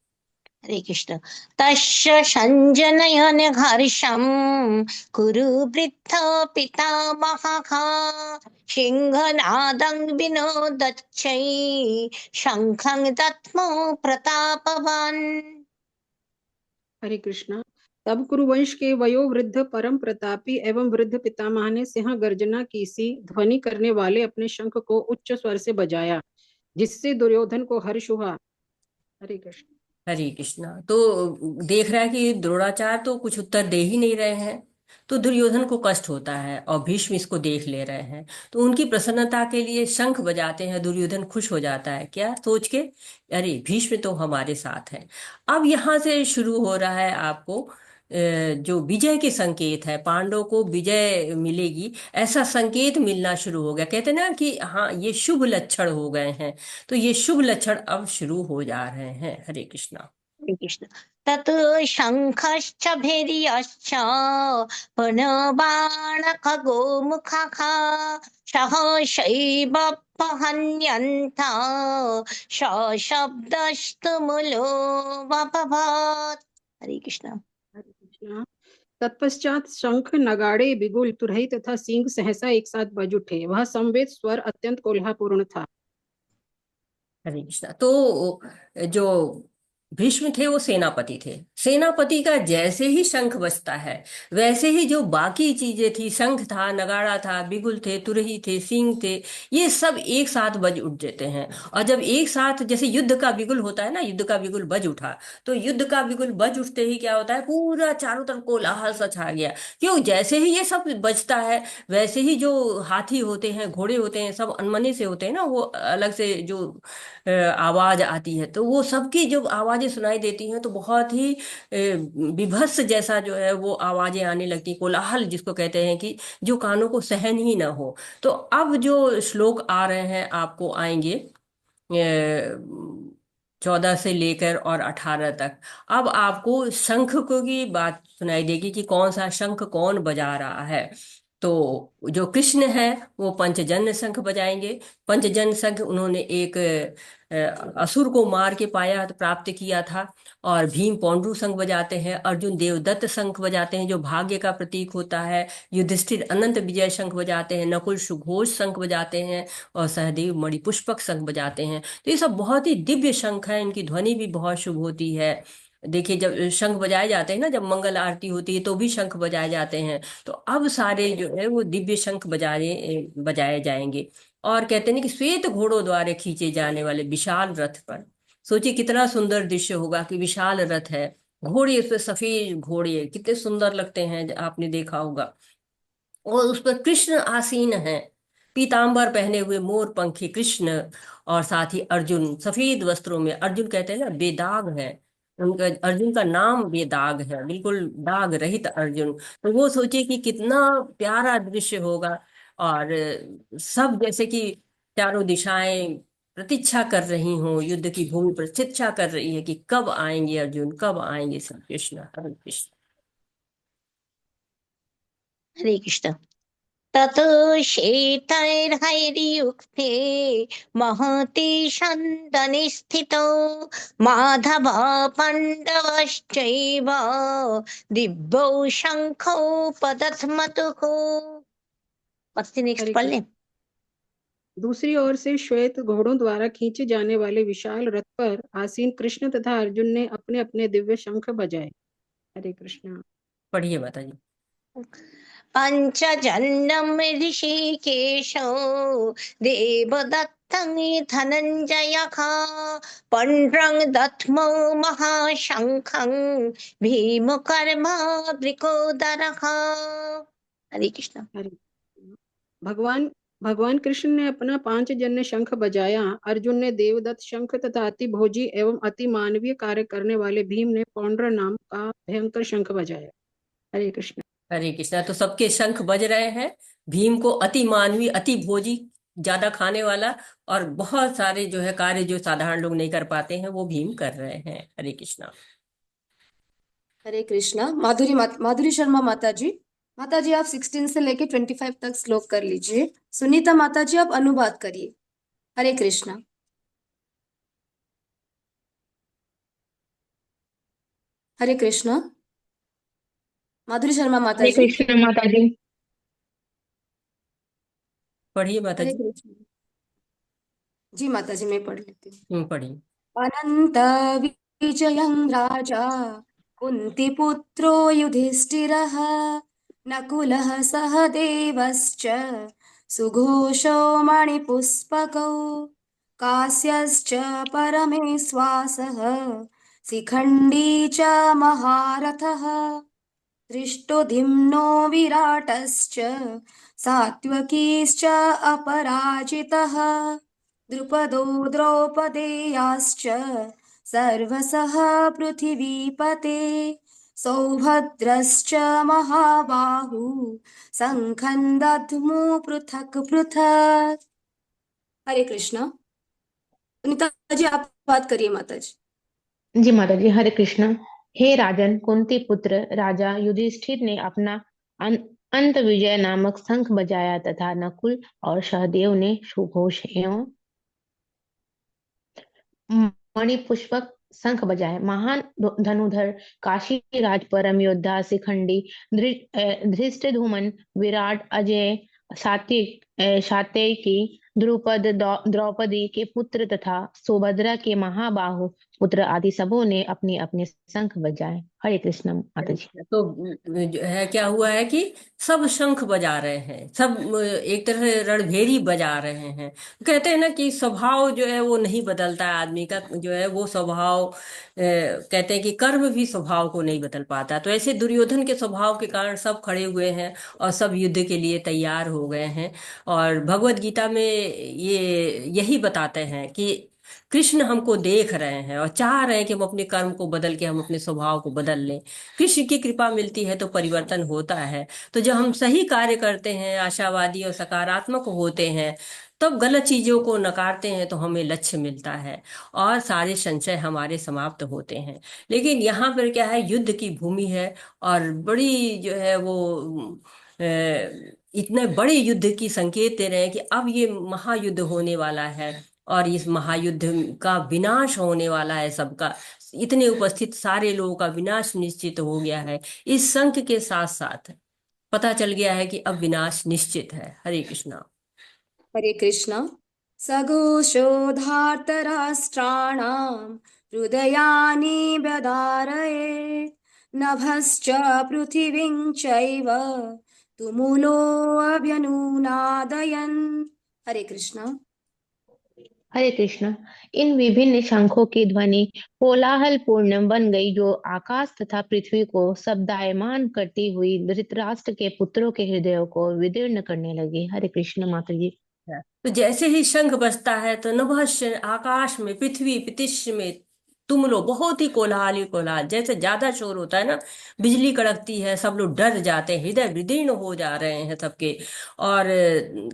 हरे कृष्ण। तस्य सञ्जनयन् हर्षं कुरु वृद्ध पितामहः सिंहनादं विनोदच्छै शङ्खं दद्मो प्रतापवान्। हरे कृष्णा। तब कुरुवंश के वयोवृद्ध परम प्रतापी एवं वृद्ध पितामह ने सिंह गर्जना की सी ध्वनि करने वाले अपने शंख को उच्च स्वर से बजाया, जिससे दुर्योधन को हर्ष हुआ। हरे कृष्ण। हरे कृष्णा। तो देख रहा है कि द्रोणाचार्य तो कुछ उत्तर दे ही नहीं रहे हैं, तो दुर्योधन को कष्ट होता है, और भीष्म इसको देख ले रहे हैं, तो उनकी प्रसन्नता के लिए शंख बजाते हैं। दुर्योधन खुश हो जाता है, क्या सोच के, अरे भीष्म तो हमारे साथ है। अब यहाँ से शुरू हो रहा है आपको जो विजय के संकेत है, पांडवों को विजय मिलेगी ऐसा संकेत मिलना शुरू हो गया। कहते हैं ना कि हाँ ये शुभ लक्षण हो गए हैं, तो ये शुभ लक्षण अब शुरू हो जा रहे हैं। हरे कृष्णा। हरे कृष्ण। तत् शङ्खश्च भैर्यश्च बाणखगोमुखाः सहसैव प्रहन्यन्त सशब्दस्तुमुलोऽभवत्। हरे कृष्ण। हरे कृष्णा। तत्पश्चात शंख, नगाड़े, बिगुल, तुरही तथा सींग सहसा एक साथ बज उठे। वह समवेत स्वर अत्यंत कोलाहलपूर्ण था। हरे कृष्णा। तो जो भीष्म थे वो सेनापति थे। सेनापति का जैसे ही शंख बजता है, वैसे ही जो बाकी चीजें थी, शंख था, नगाड़ा था, बिगुल थे, तुरही थे, सींग थे, ये सब एक साथ बज उठ जाते हैं। और जब एक साथ, जैसे युद्ध का बिगुल होता है ना, युद्ध का बिगुल बज उठा, तो युद्ध का बिगुल बज उठते ही क्या होता है, पूरा चारों तरफ कोलाहल सा छा गया। क्यों? जैसे ही ये सब बजता है, वैसे ही जो हाथी होते हैं, घोड़े होते हैं, सब अनमने से होते हैं ना, वो अलग से जो आवाज आती है, तो वो सबकी जो आवाजें सुनाई देती हैं, तो बहुत ही विभत्स जैसा जो है वो आवाजें आने लगती, कोलाहल जिसको कहते हैं, कि जो कानों को सहन ही ना हो। तो अब जो श्लोक आ रहे हैं आपको आएंगे 14 से लेकर और 18 तक। अब आपको शंख को की बात सुनाई देगी कि कौन सा शंख कौन बजा रहा है। तो जो कृष्ण है वो पंचजन्य शंख बजाएंगे। पंचजन्य शंख उन्होंने एक असुर को मार के पाया, प्राप्त किया था। और भीम पौंड्रू शंख बजाते हैं, अर्जुन देवदत्त शंख बजाते हैं जो भाग्य का प्रतीक होता है, युधिष्ठिर अनंत विजय शंख बजाते हैं, नकुल सुघोष शंख बजाते हैं, और सहदेव मणिपुष्पक शंख बजाते हैं। तो ये सब बहुत ही दिव्य शंख है, इनकी ध्वनि भी बहुत शुभ होती है। देखिए, जब शंख बजाए जाते हैं ना, जब मंगल आरती होती है तो भी शंख बजाए जाते हैं। तो अब सारे जो है वो दिव्य शंख बजाए जाएंगे। और कहते हैं कि श्वेत घोड़ों द्वारा खींचे जाने वाले विशाल रथ पर, सोचिए कितना सुंदर दृश्य होगा कि विशाल रथ है, घोड़े उस पर, सफेद घोड़े कितने सुंदर लगते हैं, आपने देखा होगा। और उस पर कृष्ण आसीन है, पीतांबर पहने हुए मोर पंखी कृष्ण। और साथ ही अर्जुन सफेद वस्त्रों में, अर्जुन कहते हैं ना बेदाग है, उनका अर्जुन का नाम बेदाग है, बिल्कुल दाग रहित अर्जुन। तो वो सोचिए कि कितना प्यारा दृश्य होगा। और सब जैसे कि चारों दिशाएं प्रतीक्षा कर रही हों, युद्ध की भूमि प्रतीक्षा कर रही है कि कब आएंगे अर्जुन, कब आएंगे श्री कृष्ण। हरे कृष्ण। हरे कृष्ण। तत् श्वेतैर्हैर्युक्ते महति सन्दने स्थितौ माधव पाण्डवश्चैव दिव्यौ शङ्खौ पदध्मतुः। बच्चे नेक्स्ट हरे पढ़ कृष्ण। लें। दूसरी ओर से श्वेत घोड़ों द्वारा खींचे जाने वाले विशाल रथ पर आसीन कृष्ण तथा अर्जुन ने अपने अपने दिव्य शंख बजाए। हरे कृष्ण। पढ़िए माता जी। पञ्चजन्यं ऋषिकेशो देवदत्तं धनञ्जयः पण्ड्रं दध्मौ महाशङ्खं भीमकर्मावृकोदरः। हरे कृष्ण। हरे कृष्ण। भगवान भगवान कृष्ण ने अपना पांचजन्य शंख बजाया। अर्जुन ने देवदत्त शंख तथा अति भोजी एवं अति मानवीय कार्य करने वाले भीम ने पौंड्र नाम का भयंकर शंख बजाया। हरे कृष्ण। हरे कृष्णा। तो सबके शंख बज रहे हैं। भीम को अति मानवी, अति भोजी, ज्यादा खाने वाला, और बहुत सारे जो है कार्य जो साधारण लोग नहीं कर पाते हैं, वो भीम कर रहे हैं। हरे कृष्णा। हरे कृष्णा। माधुरी शर्मा माता जी आप 16 से लेके 25 तक श्लोक कर लीजिए। सुनीता माता जी आप अनुवाद करिए। हरे कृष्णा। हरे कृष्णा। माधुरी शर्मा माता हरे जी। कृष्ण माता जी। पढ़िए माता हरे जी। कृष्णा। जी माता जी मैं पढ़ लेती हूँ। पढ़िए। अनंत विजयं राजा कुन्तीपुत्रो युधिष्ठिरः नकुलः सह देवश्च सुघोषो मणिपुष्पकौ कास्यश्च परमेश्वासः शिखण्डी च महारथः दृष्टोद्युम्नो विराटश्च सात्वकीश्च अपराजितः द्रुपदो द्रौपदेयाश्च सर्वसः पृथिवीपते सौभद्रश्च महाबाहु शङ्खं दद्मो पृथक् पृथक्। हरे कृष्णा। सुनीता जी आप बात करिए माता जी। जी माता जी, हरे कृष्ण। हे राजन, कुंती पुत्र राजा युधिष्ठिर ने अपना अंत विजय नामक शंख बजाया तथा नकुल और सहदेव ने सुघोष एवं मणिपुष्पक शंख बजाए। महान धनुधर काशी राज परम योद्धा शिखंडी धृष्टद्युम्न विराट अजय सात्यकी द्रुपद द्रौपदी के पुत्र तथा सुभद्रा के महाबाहु पुत्र आदि सबों ने अपने अपने शंख बजाए। हरे कृष्ण माता जी। तो जो है क्या हुआ है कि सब शंख बजा रहे हैं, सब एक तरह से रणभेरी बजा रहे हैं। कहते हैं ना कि स्वभाव जो है वो नहीं बदलता है आदमी का, जो है वो स्वभाव कहते हैं कि कर्म भी स्वभाव को नहीं बदल पाता। तो ऐसे दुर्योधन के स्वभाव के कारण सब खड़े हुए हैं और सब युद्ध के लिए तैयार हो गए हैं। और भगवत गीता में ये यही बताते हैं कि कृष्ण हमको देख रहे हैं और चाह रहे हैं कि हम अपने कर्म को बदल के हम अपने स्वभाव को बदल लें। कृष्ण की कृपा मिलती है तो परिवर्तन होता है। तो जब हम सही कार्य करते हैं, आशावादी और सकारात्मक होते हैं, तब गलत चीजों को नकारते हैं तो हमें लक्ष्य मिलता है और सारे संशय हमारे समाप्त होते हैं। लेकिन यहाँ पर क्या है, युद्ध की भूमि है और बड़ी जो है वो इतने बड़े युद्ध की संकेत दे रहे हैं कि अब ये महायुद्ध होने वाला है और इस महायुद्ध का विनाश होने वाला है सबका। इतने उपस्थित सारे लोगों का विनाश निश्चित हो गया है। इस शंख के साथ साथ पता चल गया है कि अब विनाश निश्चित है। हरे कृष्णा। हरे कृष्णा। सघोषोधार्तराष्ट्राणां हृदयानि व्यदारये नभश्च पृथिवीं चैव तुमुलो अभ्यनुनादयन्। हरे कृष्णा। हरे कृष्ण। इन विभिन्न शंखों की ध्वनि कोलाहल पूर्ण बन गई, जो आकाश तथा पृथ्वी को शब्दायमान करती हुई धृतराष्ट्र के पुत्रों के हृदयों को विदीर्ण करने लगी। हरे कृष्ण माता जी। तो जैसे ही शंख बजता है तो नभस्य आकाश में, पृथ्वी प्रतिश में तुम लोग बहुत ही कोलाहल ही कोलाहल, जैसे ज्यादा शोर होता है ना, बिजली कड़कती है, सब लोग डर जाते हैं, हृदय विदीर्ण हो जा रहे हैं सबके। और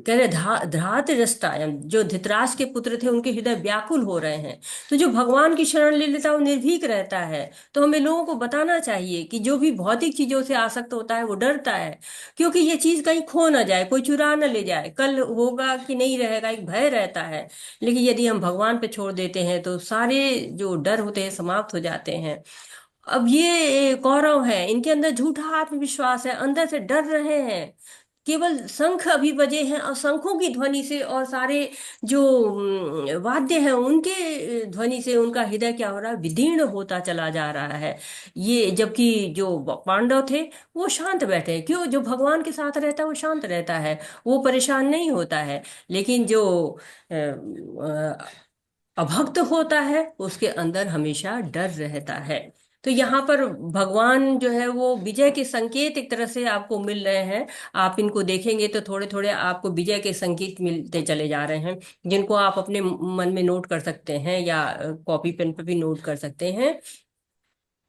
कह रहे धृतराष्ट्र जो धृतराष्ट्र के पुत्र थे उनके हृदय व्याकुल हो रहे हैं। तो जो भगवान की शरण ले लेता है वो निर्भीक रहता है। तो हमें लोगों को बताना चाहिए कि जो भी भौतिक चीजों से आसक्त होता है वो डरता है, क्योंकि ये चीज कहीं खो ना जाए, कोई चुरा ना ले जाए, कल होगा कि नहीं रहेगा, एक भय रहता है। लेकिन यदि हम भगवान पे छोड़ देते हैं तो सारे जो डर होते हैं समाप्त हो जाते हैं। अब ये कौरव है, इनके अंदर झूठा आत्मविश्वास है, अंदर से डर रहे हैं। केवल शंख अभी बजे हैं और शंखों की ध्वनि से और सारे जो वाद्य हैं उनके ध्वनि से उनका हृदय क्या हो रहा है, विदीर्ण होता चला जा रहा है। ये जबकि जो पांडव थे वो शांत बैठे हैं। क्यों? जो भगवान के साथ रहता है वो शांत रहता है, वो परेशान नहीं होता है। लेकिन जो अभक्त होता है उसके अंदर हमेशा डर रहता है। तो यहाँ पर भगवान जो है वो विजय के संकेत एक तरह से आपको मिल रहे हैं। आप इनको देखेंगे तो थोड़े थोड़े आपको विजय के संकेत मिलते चले जा रहे हैं, जिनको आप अपने मन में नोट कर सकते हैं या कॉपी पेन पे भी नोट कर सकते हैं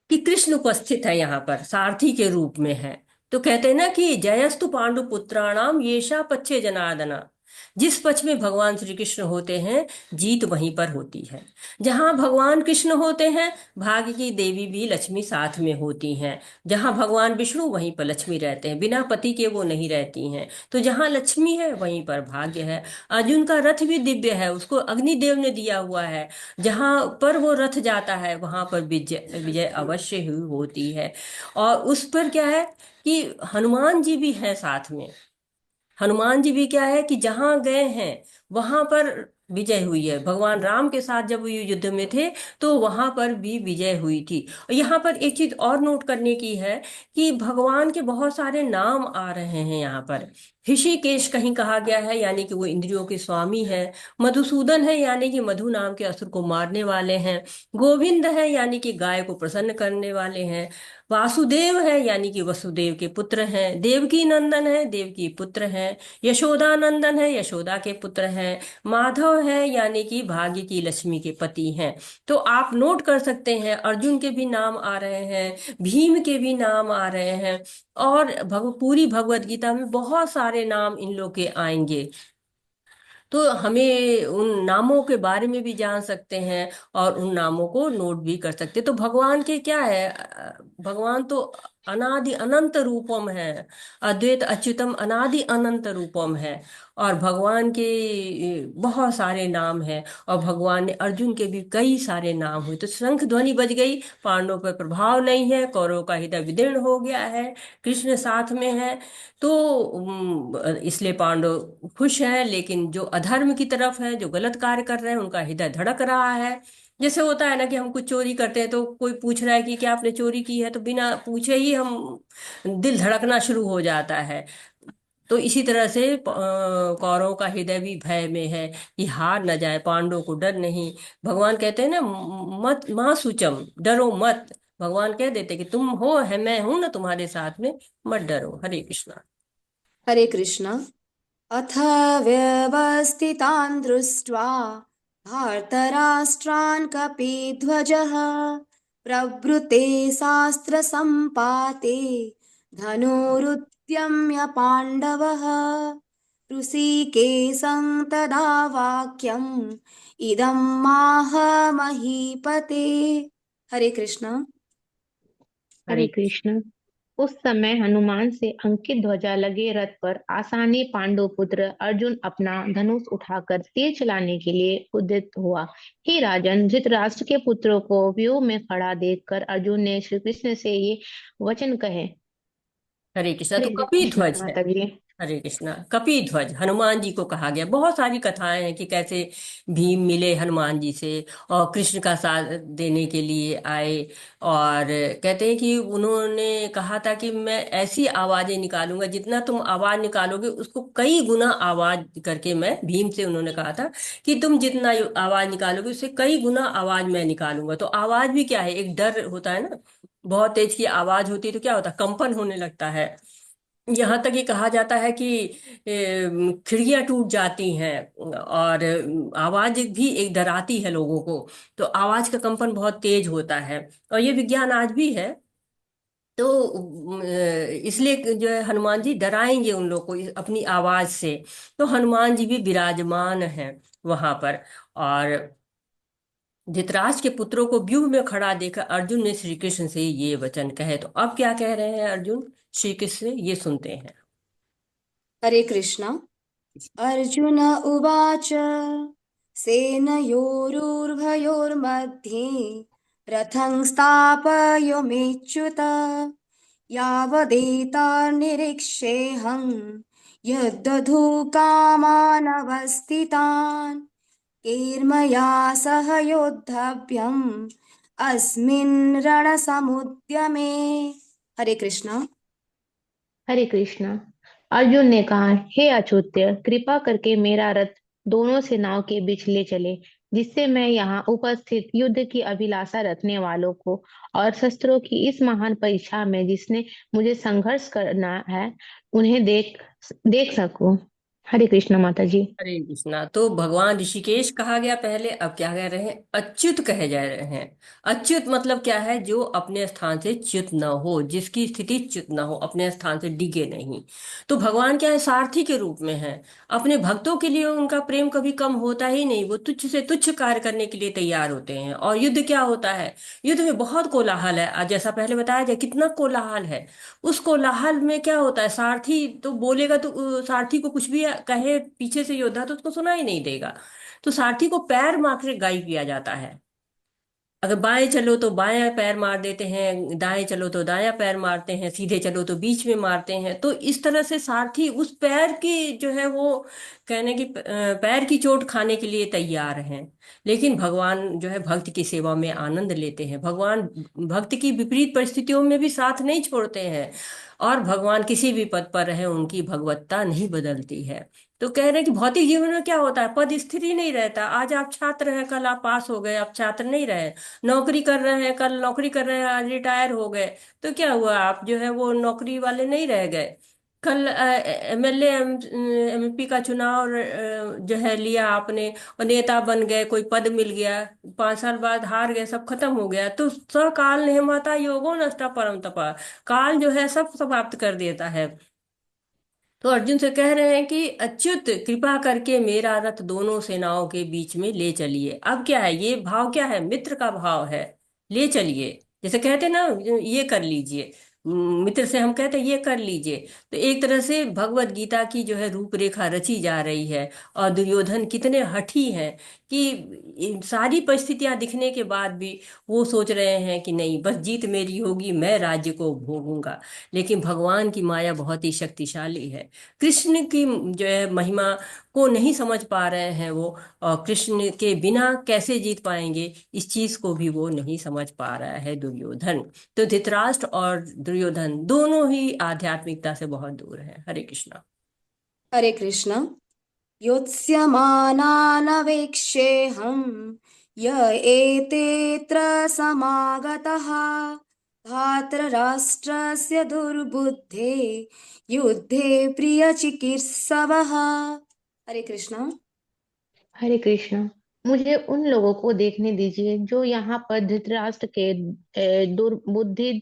कि कृष्ण उपस्थित है यहाँ पर, सारथी के रूप में है। तो कहते हैं ना कि जयस्तु पांडु पुत्राणाम येषा पच्छे जनार्दना। जिस पक्ष में भगवान श्री कृष्ण होते हैं जीत वहीं पर होती है। जहां भगवान कृष्ण होते हैं भाग्य की देवी भी लक्ष्मी साथ में होती हैं। जहां भगवान विष्णु वहीं पर लक्ष्मी रहते हैं, बिना पति के वो नहीं रहती हैं। तो जहां लक्ष्मी है वहीं पर भाग्य है। अर्जुन का रथ भी दिव्य है, उसको अग्निदेव ने दिया हुआ है। जहां पर वो रथ जाता है वहां पर विजय विजय अवश्य ही होती है। और उस पर क्या है कि हनुमान जी भी है साथ में। हनुमान जी भी क्या है कि जहां गए हैं वहां पर विजय हुई है। भगवान राम के साथ जब वो युद्ध में थे तो वहां पर भी विजय हुई थी। और यहाँ पर एक चीज और नोट करने की है कि भगवान के बहुत सारे नाम आ रहे हैं यहाँ पर। ऋषिकेश कहीं कहा गया है, यानी कि वो इंद्रियों के स्वामी है। मधुसूदन है, यानी कि मधु नाम के असुर को मारने वाले हैं। गोविंद है, यानी कि गाय को प्रसन्न करने वाले हैं। वासुदेव है यानी कि वसुदेव के पुत्र हैं, देवकी नंदन है, देवकी पुत्र हैं, यशोदा नंदन है, यशोदा के पुत्र हैं, माधव है यानी कि भाग्य की लक्ष्मी के पति हैं। तो आप नोट कर सकते हैं अर्जुन के भी नाम आ रहे हैं, भीम के भी नाम आ रहे हैं, और पूरी भगवत गीता में बहुत सारे नाम इन लोग के आएंगे। तो हमें उन नामों के बारे में भी जान सकते हैं और उन नामों को नोट भी कर सकते हैं। तो भगवान के क्या है, भगवान तो अनादि अनंत रूपम है, अद्वैत अच्युतम अनादि अनंत रूपम है। और भगवान के बहुत सारे नाम हैं, और भगवान ने अर्जुन के भी कई सारे नाम हुए। तो शंख ध्वनि बज गई, पांडवों पर प्रभाव नहीं है, कौरवों का हृदय विदीर्ण हो गया है, कृष्ण साथ में है। तो इसलिए पांडव खुश हैं, लेकिन जो अधर्म की तरफ है, जो गलत कार्य कर रहे हैं, उनका हृदय धड़क रहा है। जैसे होता है ना कि हम कुछ चोरी करते हैं तो कोई पूछ रहा है कि क्या आपने चोरी की है, तो बिना पूछे ही हम दिल धड़कना शुरू हो जाता है। तो इसी तरह से कौरवों का हृदय भी भय में है कि हार न जाए, पांडवों को डर नहीं। भगवान कहते हैं ना, मत माँ सुचम, डरो मत। भगवान कह देते कि तुम हो, है मैं हूं ना तुम्हारे साथ में, मत डरो। हरे कृष्णा। हरे कृष्ण। अथ व्यवस्थितान् दृष्ट्वा धार्तराष्ट्रान् कपिध्वजः प्रवृते शास्त्रसम्पाते धनुरुद्यम्य पाण्डवः ऋषिकेशं तदा वाक्यम् इदं माह महीपते। हरे कृष्ण। हरे कृष्ण। उस समय हनुमान से अंकित ध्वजा लगे रथ पर आसानी पांडु पुत्र अर्जुन अपना धनुष उठाकर तीर चलाने के लिए उद्यत हुआ। हे राजन, धृतराष्ट्र के पुत्रों को व्यूह में खड़ा देखकर अर्जुन ने श्री कृष्ण से ये वचन कहे। हरे कृष्णा। तो हरे कपि कृष्ण ध्वज है। माता जी। हरे कृष्णा। कपि ध्वज हनुमान जी को कहा गया। बहुत सारी कथाएं हैं कि कैसे भीम मिले हनुमान जी से और कृष्ण का साथ देने के लिए आए, और कहते हैं कि उन्होंने कहा था कि मैं ऐसी आवाजें निकालूंगा, जितना तुम आवाज निकालोगे उसको कई गुना आवाज करके मैं, भीम से उन्होंने कहा था कि तुम जितना आवाज निकालोगे उससे कई गुना आवाज मैं निकालूंगा। तो आवाज भी क्या है, एक डर होता है ना, बहुत तेज की आवाज होती है तो क्या होता है, कंपन होने लगता है। यहाँ तक ये कहा जाता है कि खिड़कियां टूट जाती हैं, और आवाज भी एक डराती है लोगों को। तो आवाज का कंपन बहुत तेज होता है, और ये विज्ञान आज भी है। तो इसलिए जो है हनुमान जी डराएंगे उन लोग को अपनी आवाज से। तो हनुमान जी भी विराजमान हैं वहां पर। और धृतराष्ट्र के पुत्रों को व्यूह में खड़ा देखकर अर्जुन ने श्री कृष्ण से ये वचन कहे। तो अब क्या कह रहे हैं अर्जुन श्री कृष्ण से, ये सुनते हैं। हरे कृष्ण। अर्जुन उवाच सेनयोरुभयोर्मध्ये रथं स्थापयमेच्युत यावदेतान्निरीक्षेऽहं यद्दधूकामानवस्थितान् कैर्मया सह योद्धव्यम् अस्मिन् रणसमुद्यमे। हरे कृष्ण। हरे कृष्ण। अर्जुन ने कहा, हे अच्युत्य, कृपा करके मेरा रथ दोनों सेनाओं के बीच ले चले, जिससे मैं यहाँ उपस्थित युद्ध की अभिलाषा रखने वालों को और शस्त्रों की इस महान परीक्षा में जिसने मुझे संघर्ष करना है, उन्हें देख देख सकूं। हरे कृष्ण माता जी। हरे कृष्णा। तो भगवान ऋषिकेश कहा गया पहले, अब क्या कह रहे हैं, अच्युत कहे जा रहे हैं। अच्युत मतलब क्या है, जो अपने स्थान से च्युत न हो, जिसकी स्थिति च्युत न हो, अपने स्थान से डिगे नहीं। तो भगवान क्या है, सारथी के रूप में है। अपने भक्तों के लिए उनका प्रेम कभी कम होता ही नहीं, वो तुच्छ से तुच्छ कार्य करने के लिए तैयार होते हैं। और युद्ध क्या होता है, युद्ध में बहुत कोलाहल है। आज जैसा पहले बताया जाए कितना कोलाहल है, उस कोलाहल में क्या होता है, सारथी तो बोलेगा तो सारथी को कुछ भी कहे पीछे से योद्धा तो उसको सुना ही नहीं देगा। तो सारथी को पैर मार के गाइड किया जाता है। अगर बाएं चलो तो बायां पैर मार देते हैं, दाएं चलो तो दायां पैर मारते हैं, सीधे चलो तो बीच में मारते हैं। तो इस तरह से सारथी उस पैर की जो है वो, कहने की पैर की चोट खाने के लिए तैयार हैं। लेकिन भगवान जो है भक्त की सेवा में आनंद लेते हैं। भगवान भक्त की विपरीत परिस्थितियों में भी साथ नहीं छोड़ते हैं, और भगवान किसी भी पद पर रहे उनकी भगवत्ता नहीं बदलती है। तो कह रहे हैं कि भौतिक जीवन में क्या होता है, पद स्थिर ही नहीं रहता। आज आप छात्र हैं, कल आप पास हो गए, आप छात्र नहीं रहे। नौकरी कर रहे हैं, कल नौकरी कर रहे हैं, आज रिटायर हो गए, तो क्या हुआ, आप जो है वो नौकरी वाले नहीं रह गए। कल एमएलए एमपी का चुनाव जो है लिया आपने, और नेता बन गए, कोई पद मिल गया, 5 साल बाद हार गए, सब खत्म हो गया। तो स काल नेहमाता योगो नष्टा परम तपा, काल जो है सब समाप्त कर देता है। तो अर्जुन से कह रहे हैं कि अच्युत कृपा करके मेरा रथ दोनों सेनाओं के बीच में ले चलिए। अब क्या है, ये भाव क्या है, मित्र का भाव है, ले चलिए। जैसे कहते हैं ना, ये कर लीजिए, मित्र से हम कहते हैं ये कर लीजिए। तो एक तरह से भगवत गीता की जो है रूपरेखा रची जा रही है। और दुर्योधन कितने हठी हैं कि इन सारी परिस्थितियां दिखने के बाद भी वो सोच रहे हैं कि नहीं, बस जीत मेरी होगी, मैं राज्य को भोगूंगा। लेकिन भगवान की माया बहुत ही शक्तिशाली है। कृष्ण की जो है महिमा को नहीं समझ पा रहे हैं वो, और कृष्ण के बिना कैसे जीत पाएंगे, इस चीज को भी वो नहीं समझ पा रहा है दुर्योधन। तो धृतराष्ट्र और दुर्योधन दोनों ही आध्यात्मिकता से बहुत दूर हैं। हरे कृष्णा। हरे कृष्ण। योत्स्यमानानवेक्षेऽहं य एतेऽत्र समागतः धार्तराष्ट्रस्य दुर्बुद्धे युद्धे प्रियचिकीर्षवः। हरे कृष्ण। हरे कृष्ण। मुझे उन लोगों को देखने दीजिए जो यहाँ पर धृतराष्ट्र के दुर्बुद्धि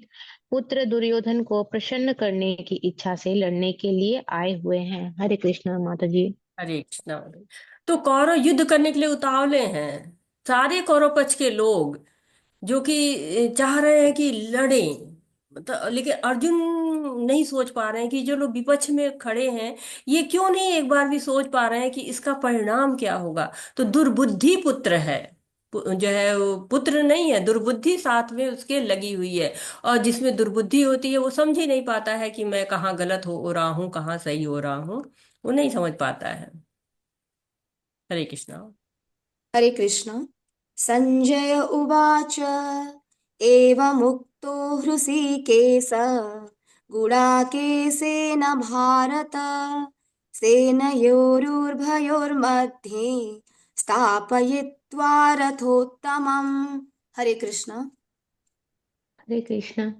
पुत्र दुर्योधन को प्रसन्न करने की इच्छा से लड़ने के लिए आए हुए हैं। हरे कृष्ण माता जी। हरे कृष्णा। तो कौरव युद्ध करने के लिए उतावले हैं, सारे कौरव पक्ष के लोग, जो कि चाह रहे हैं कि लड़ें। मतलब लेकिन अर्जुन नहीं सोच पा रहे हैं कि जो लोग विपक्ष में खड़े हैं, ये क्यों नहीं एक बार भी सोच पा रहे हैं कि इसका परिणाम क्या होगा। तो दुर्बुद्धि पुत्र है, जो है वो पुत्र नहीं है, दुर्बुद्धि साथ में उसके लगी हुई है। और जिसमें दुर्बुद्धि होती है वो समझ ही नहीं पाता है कि मैं कहाँ गलत हो रहा हूँ, कहाँ सही हो रहा हूँ, वो नहीं समझ पाता है। हरे कृष्णा। हरे कृष्ण। संजय उवाच एवमुक्तो हृषीकेश गुडाकेशेन भारत सेनयोरुभयोर्मध्ये स्थापयित्वा रथोत्तमम्। हरे कृष्ण। हरे कृष्ण।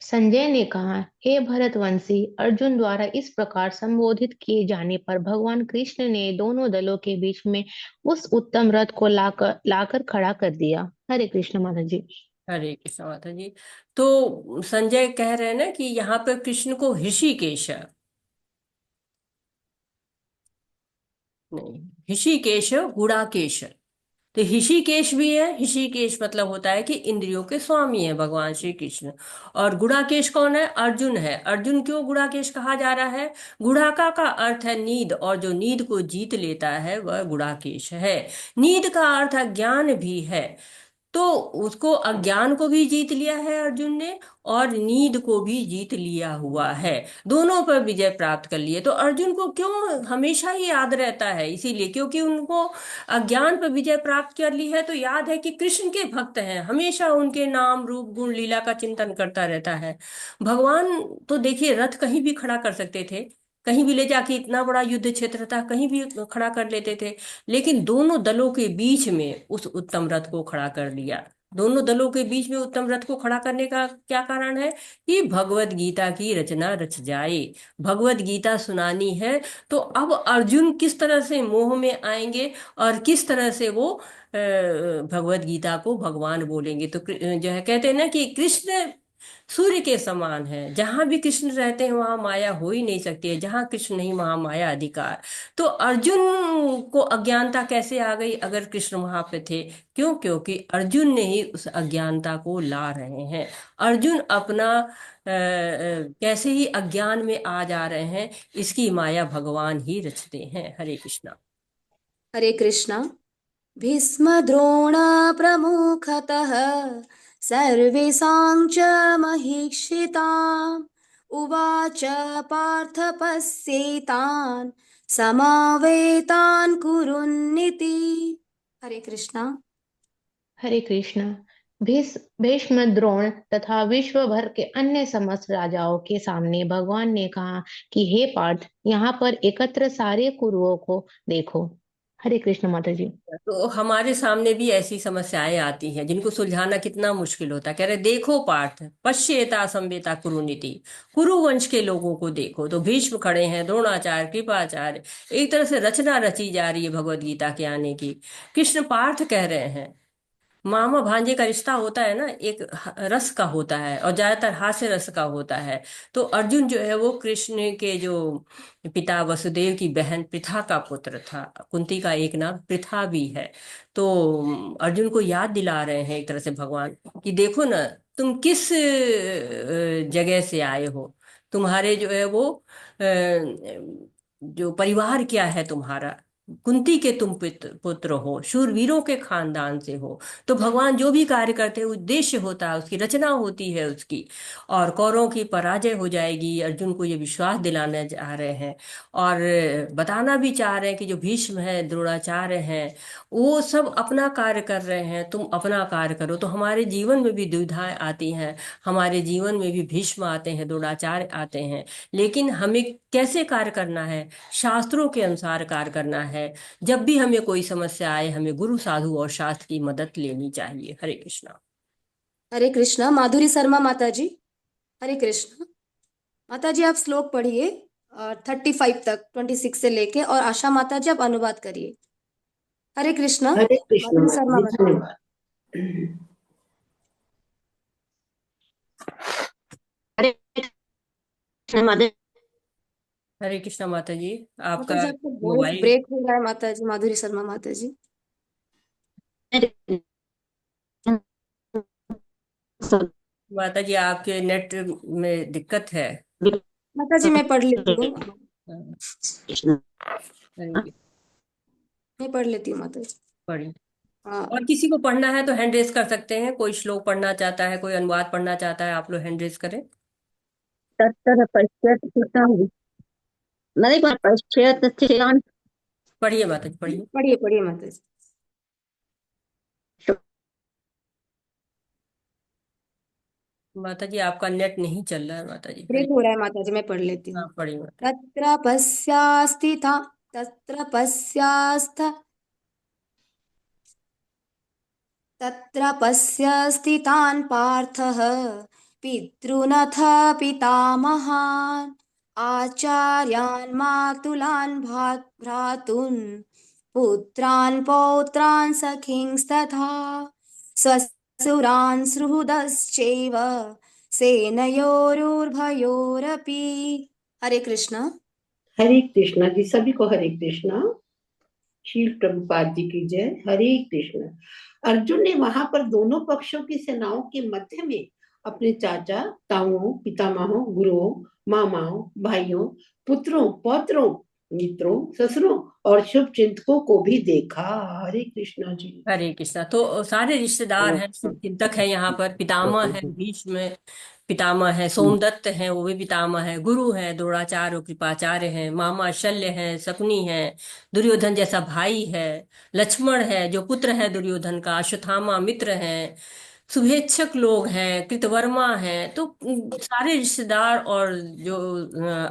संजय ने कहा, हे भरतवंशी, अर्जुन द्वारा इस प्रकार संबोधित किए जाने पर भगवान कृष्ण ने दोनों दलों के बीच में उस उत्तम रथ को लाकर लाकर खड़ा कर दिया। हरे कृष्ण माता जी। हरे कृष्ण माता जी। तो संजय कह रहे हैं ना कि यहाँ पर कृष्ण को ऋषिकेश, नहीं, ऋषिकेश गुड़ाकेश। तो ऋषिकेश भी है, ऋषिकेश मतलब होता है कि इंद्रियों के स्वामी है भगवान श्री कृष्ण। और गुड़ाकेश कौन है, अर्जुन है। अर्जुन क्यों गुड़ाकेश कहा जा रहा है, गुड़ाका का अर्थ है नींद, और जो नींद को जीत लेता है वह गुड़ाकेश है। नींद का अर्थ ज्ञान भी है। तो उसको, अज्ञान को भी जीत लिया है अर्जुन ने, और नींद को भी जीत लिया हुआ है। दोनों पर विजय प्राप्त कर लिए। तो अर्जुन को क्यों हमेशा ही याद रहता है, इसीलिए क्योंकि उनको अज्ञान पर विजय प्राप्त कर ली है। तो याद है कि कृष्ण के भक्त हैं, हमेशा उनके नाम रूप गुण लीला का चिंतन करता रहता है। भगवान तो देखिए रथ कहीं भी खड़ा कर सकते थे, कहीं भी ले जाके, इतना बड़ा युद्ध क्षेत्र था, कहीं भी खड़ा कर लेते थे। लेकिन दोनों दलों के बीच में उस उत्तम रथ को खड़ा कर दिया। दोनों दलों के बीच में उत्तम रथ को खड़ा करने का क्या कारण है, कि भगवत गीता की रचना रच जाए, भगवत गीता सुनानी है। तो अब अर्जुन किस तरह से मोह में आएंगे, और किस तरह से वो भगवत गीता को भगवान बोलेंगे। तो जो है कहते हैं ना कि कृष्ण सूर्य के समान है, जहां भी कृष्ण रहते हैं वहां माया हो ही नहीं सकती है, जहां कृष्ण नहीं वहां माया अधिकार। तो अर्जुन को अज्ञानता कैसे आ गई अगर कृष्ण वहां पे थे, क्यों, क्योंकि अर्जुन ने ही उस अज्ञानता को ला रहे हैं। अर्जुन अपना कैसे ही अज्ञान में आ जा रहे हैं, इसकी माया भगवान ही रचते हैं। हरे कृष्णा। हरे कृष्ण। भीष्म द्रोण प्रमुखतः सर्वेषां च महीक्षिताम् उवाच पार्थ पश्येतान् समावेतान् कुरुन्निति। हरे कृष्ण। हरे कृष्ण। भीष्म, द्रोण तथा विश्व भर के अन्य समस्त राजाओं के सामने भगवान ने कहा कि हे पार्थ, यहाँ पर एकत्र सारे कुरुओं को देखो। हरे कृष्ण माता जी। तो हमारे सामने भी ऐसी समस्याएं आती हैं जिनको सुलझाना कितना मुश्किल होता है। कह रहे देखो पार्थ, पश्येता संवेता कुरुनीति, कुरु वंश के लोगों को देखो। तो भीष्म खड़े हैं, द्रोणाचार्य, कृपाचार्य, एक तरह से रचना रची जा रही है भगवत गीता के आने की। कृष्ण पार्थ कह रहे हैं। मामा भांजे का रिश्ता होता है ना, एक रस का होता है और ज्यादातर हास्य रस का होता है। तो अर्जुन जो है वो कृष्ण के जो पिता वसुदेव की बहन पृथा का पुत्र था। कुंती का एक नाम पृथा भी है। तो अर्जुन को याद दिला रहे हैं एक तरह से भगवान कि देखो ना, तुम किस जगह से आए हो। तुम्हारे जो है वो जो परिवार क्या है तुम्हारा। कुंती के तुम पुत्र हो, शूरवीरों के खानदान से हो। तो भगवान जो भी कार्य करते हैं उद्देश्य होता है, उसकी रचना होती है उसकी। और कौरवों की पराजय हो जाएगी, अर्जुन को ये विश्वास दिलाना चाह रहे हैं। और बताना भी चाह रहे हैं कि जो भीष्म है, द्रोणाचार्य हैं, वो सब अपना कार्य कर रहे हैं, तुम अपना कार्य करो। तो हमारे जीवन में भी दुविधाएं आती हैं, हमारे जीवन में भी भीष्म आते हैं, द्रोणाचार्य आते हैं। लेकिन हमें कैसे कार्य करना है? शास्त्रों के अनुसार कार्य करना है। जब भी हमें कोई समस्या आए, हमें गुरु साधु और शास्त्र की मदद लेनी चाहिए। हरे कृष्णा। हरे कृष्णा। माधुरी शर्मा माता जी। हरे कृष्णा। माता जी आप श्लोक पढ़िए 35 तक, 26 से लेके, और आशा माता जी आप अनुवाद करिए। हरे कृष्णा। हरे कृष्ण माधुरी माता शर्मा जी, माता जी। धन्यवाद। हरे कृष्ण माता हरे कृष्णा माता जी, माता आपका जी आपका वॉइस मोबाइल। ब्रेक हो रहा है माता जी। माधुरी शर्मा माता जी। माता जी आपके नेट में दिक्कत है। माता जी मैं पढ़ लेती हूँ। हाँ, कृष्ण। मैं पढ़ लेती हूँ माता जी। पढ़ी। हाँ। और किसी को पढ़ना है तो हैंड रेज कर सकते हैं। कोई श्लोक पढ़ना चाहता है, कोई अनुवाद पढ़ना चाहता है, आप लोग हैंड रेज करें। तत्र पश्यत् सुतं नहीं पर पश्यत् स्थिरान् पढ़िए माता जी, पढ़िए। पढ़िए पढ़िए माता जी। माता जी आपका नेट नहीं चल रहा है माता जी। ब्रेक हो रहा है माता जी, मैं पढ़ लेती हूँ। हाँ, पढ़िए माता जी। तत्र पश्यास्थिता तत्र पश्यास्थ तत्र पश्य स्थितान् पार्थः पितॄनथ पितामहान् आचार्यान् मातुलान् भ्रातॄन् पुत्रान् पौत्रान् सखींस्तथा स्वसुरान् सुहृदश्चैव सेनयोरुभयोरपि। हरे कृष्णा। हरे कृष्णा जी, सभी को हरे कृष्णा। शील प्रभुपाद जी की जय। हरे कृष्ण। अर्जुन ने वहां पर दोनों पक्षों की सेनाओं के मध्य में अपने चाचा, ताऊओं, पितामहों, गुरुओं, मामाओं, भाइयों, पुत्रों, पौत्रों, मित्रों, ससुरों और शुभ चिंतकों को भी देखा। हरे कृष्णा जी। हरे कृष्णा। तो सारे रिश्तेदार हैं, शुभ चिंतक हैं यहाँ पर। पितामह है भीष्म, पितामह है सोमदत्त हैं, वो भी पितामह है। गुरु हैं द्रोणाचार्य और कृपाचार्य हैं। मामा शल्य हैं, शकुनी है, दुर्योधन जैसा भाई है। लक्ष्मण है जो पुत्र है दुर्योधन का। अश्वत्थामा मित्र हैं। शुभेच्छक लोग हैं, कृतवर्मा हैं। तो सारे रिश्तेदार और जो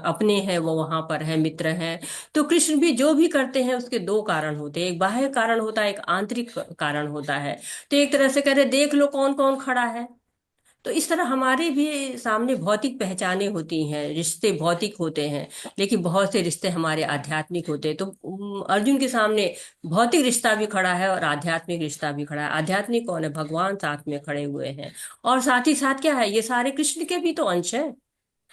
अपने हैं वो वहां पर हैं, मित्र हैं। तो कृष्ण भी जो भी करते हैं उसके दो कारण होते हैं, एक बाह्य कारण होता है, एक आंतरिक कारण होता है। तो एक तरह से कह रहे देख लो कौन कौन खड़ा है। तो इस तरह हमारे भी सामने भौतिक पहचाने होती हैं, रिश्ते भौतिक होते हैं। लेकिन बहुत से रिश्ते हमारे आध्यात्मिक होते हैं। तो अर्जुन के सामने भौतिक रिश्ता भी खड़ा है और आध्यात्मिक रिश्ता भी खड़ा है। आध्यात्मिक कौन है? भगवान साथ में खड़े हुए हैं। और साथ ही साथ क्या है, ये सारे कृष्ण के भी तो अंश हैं।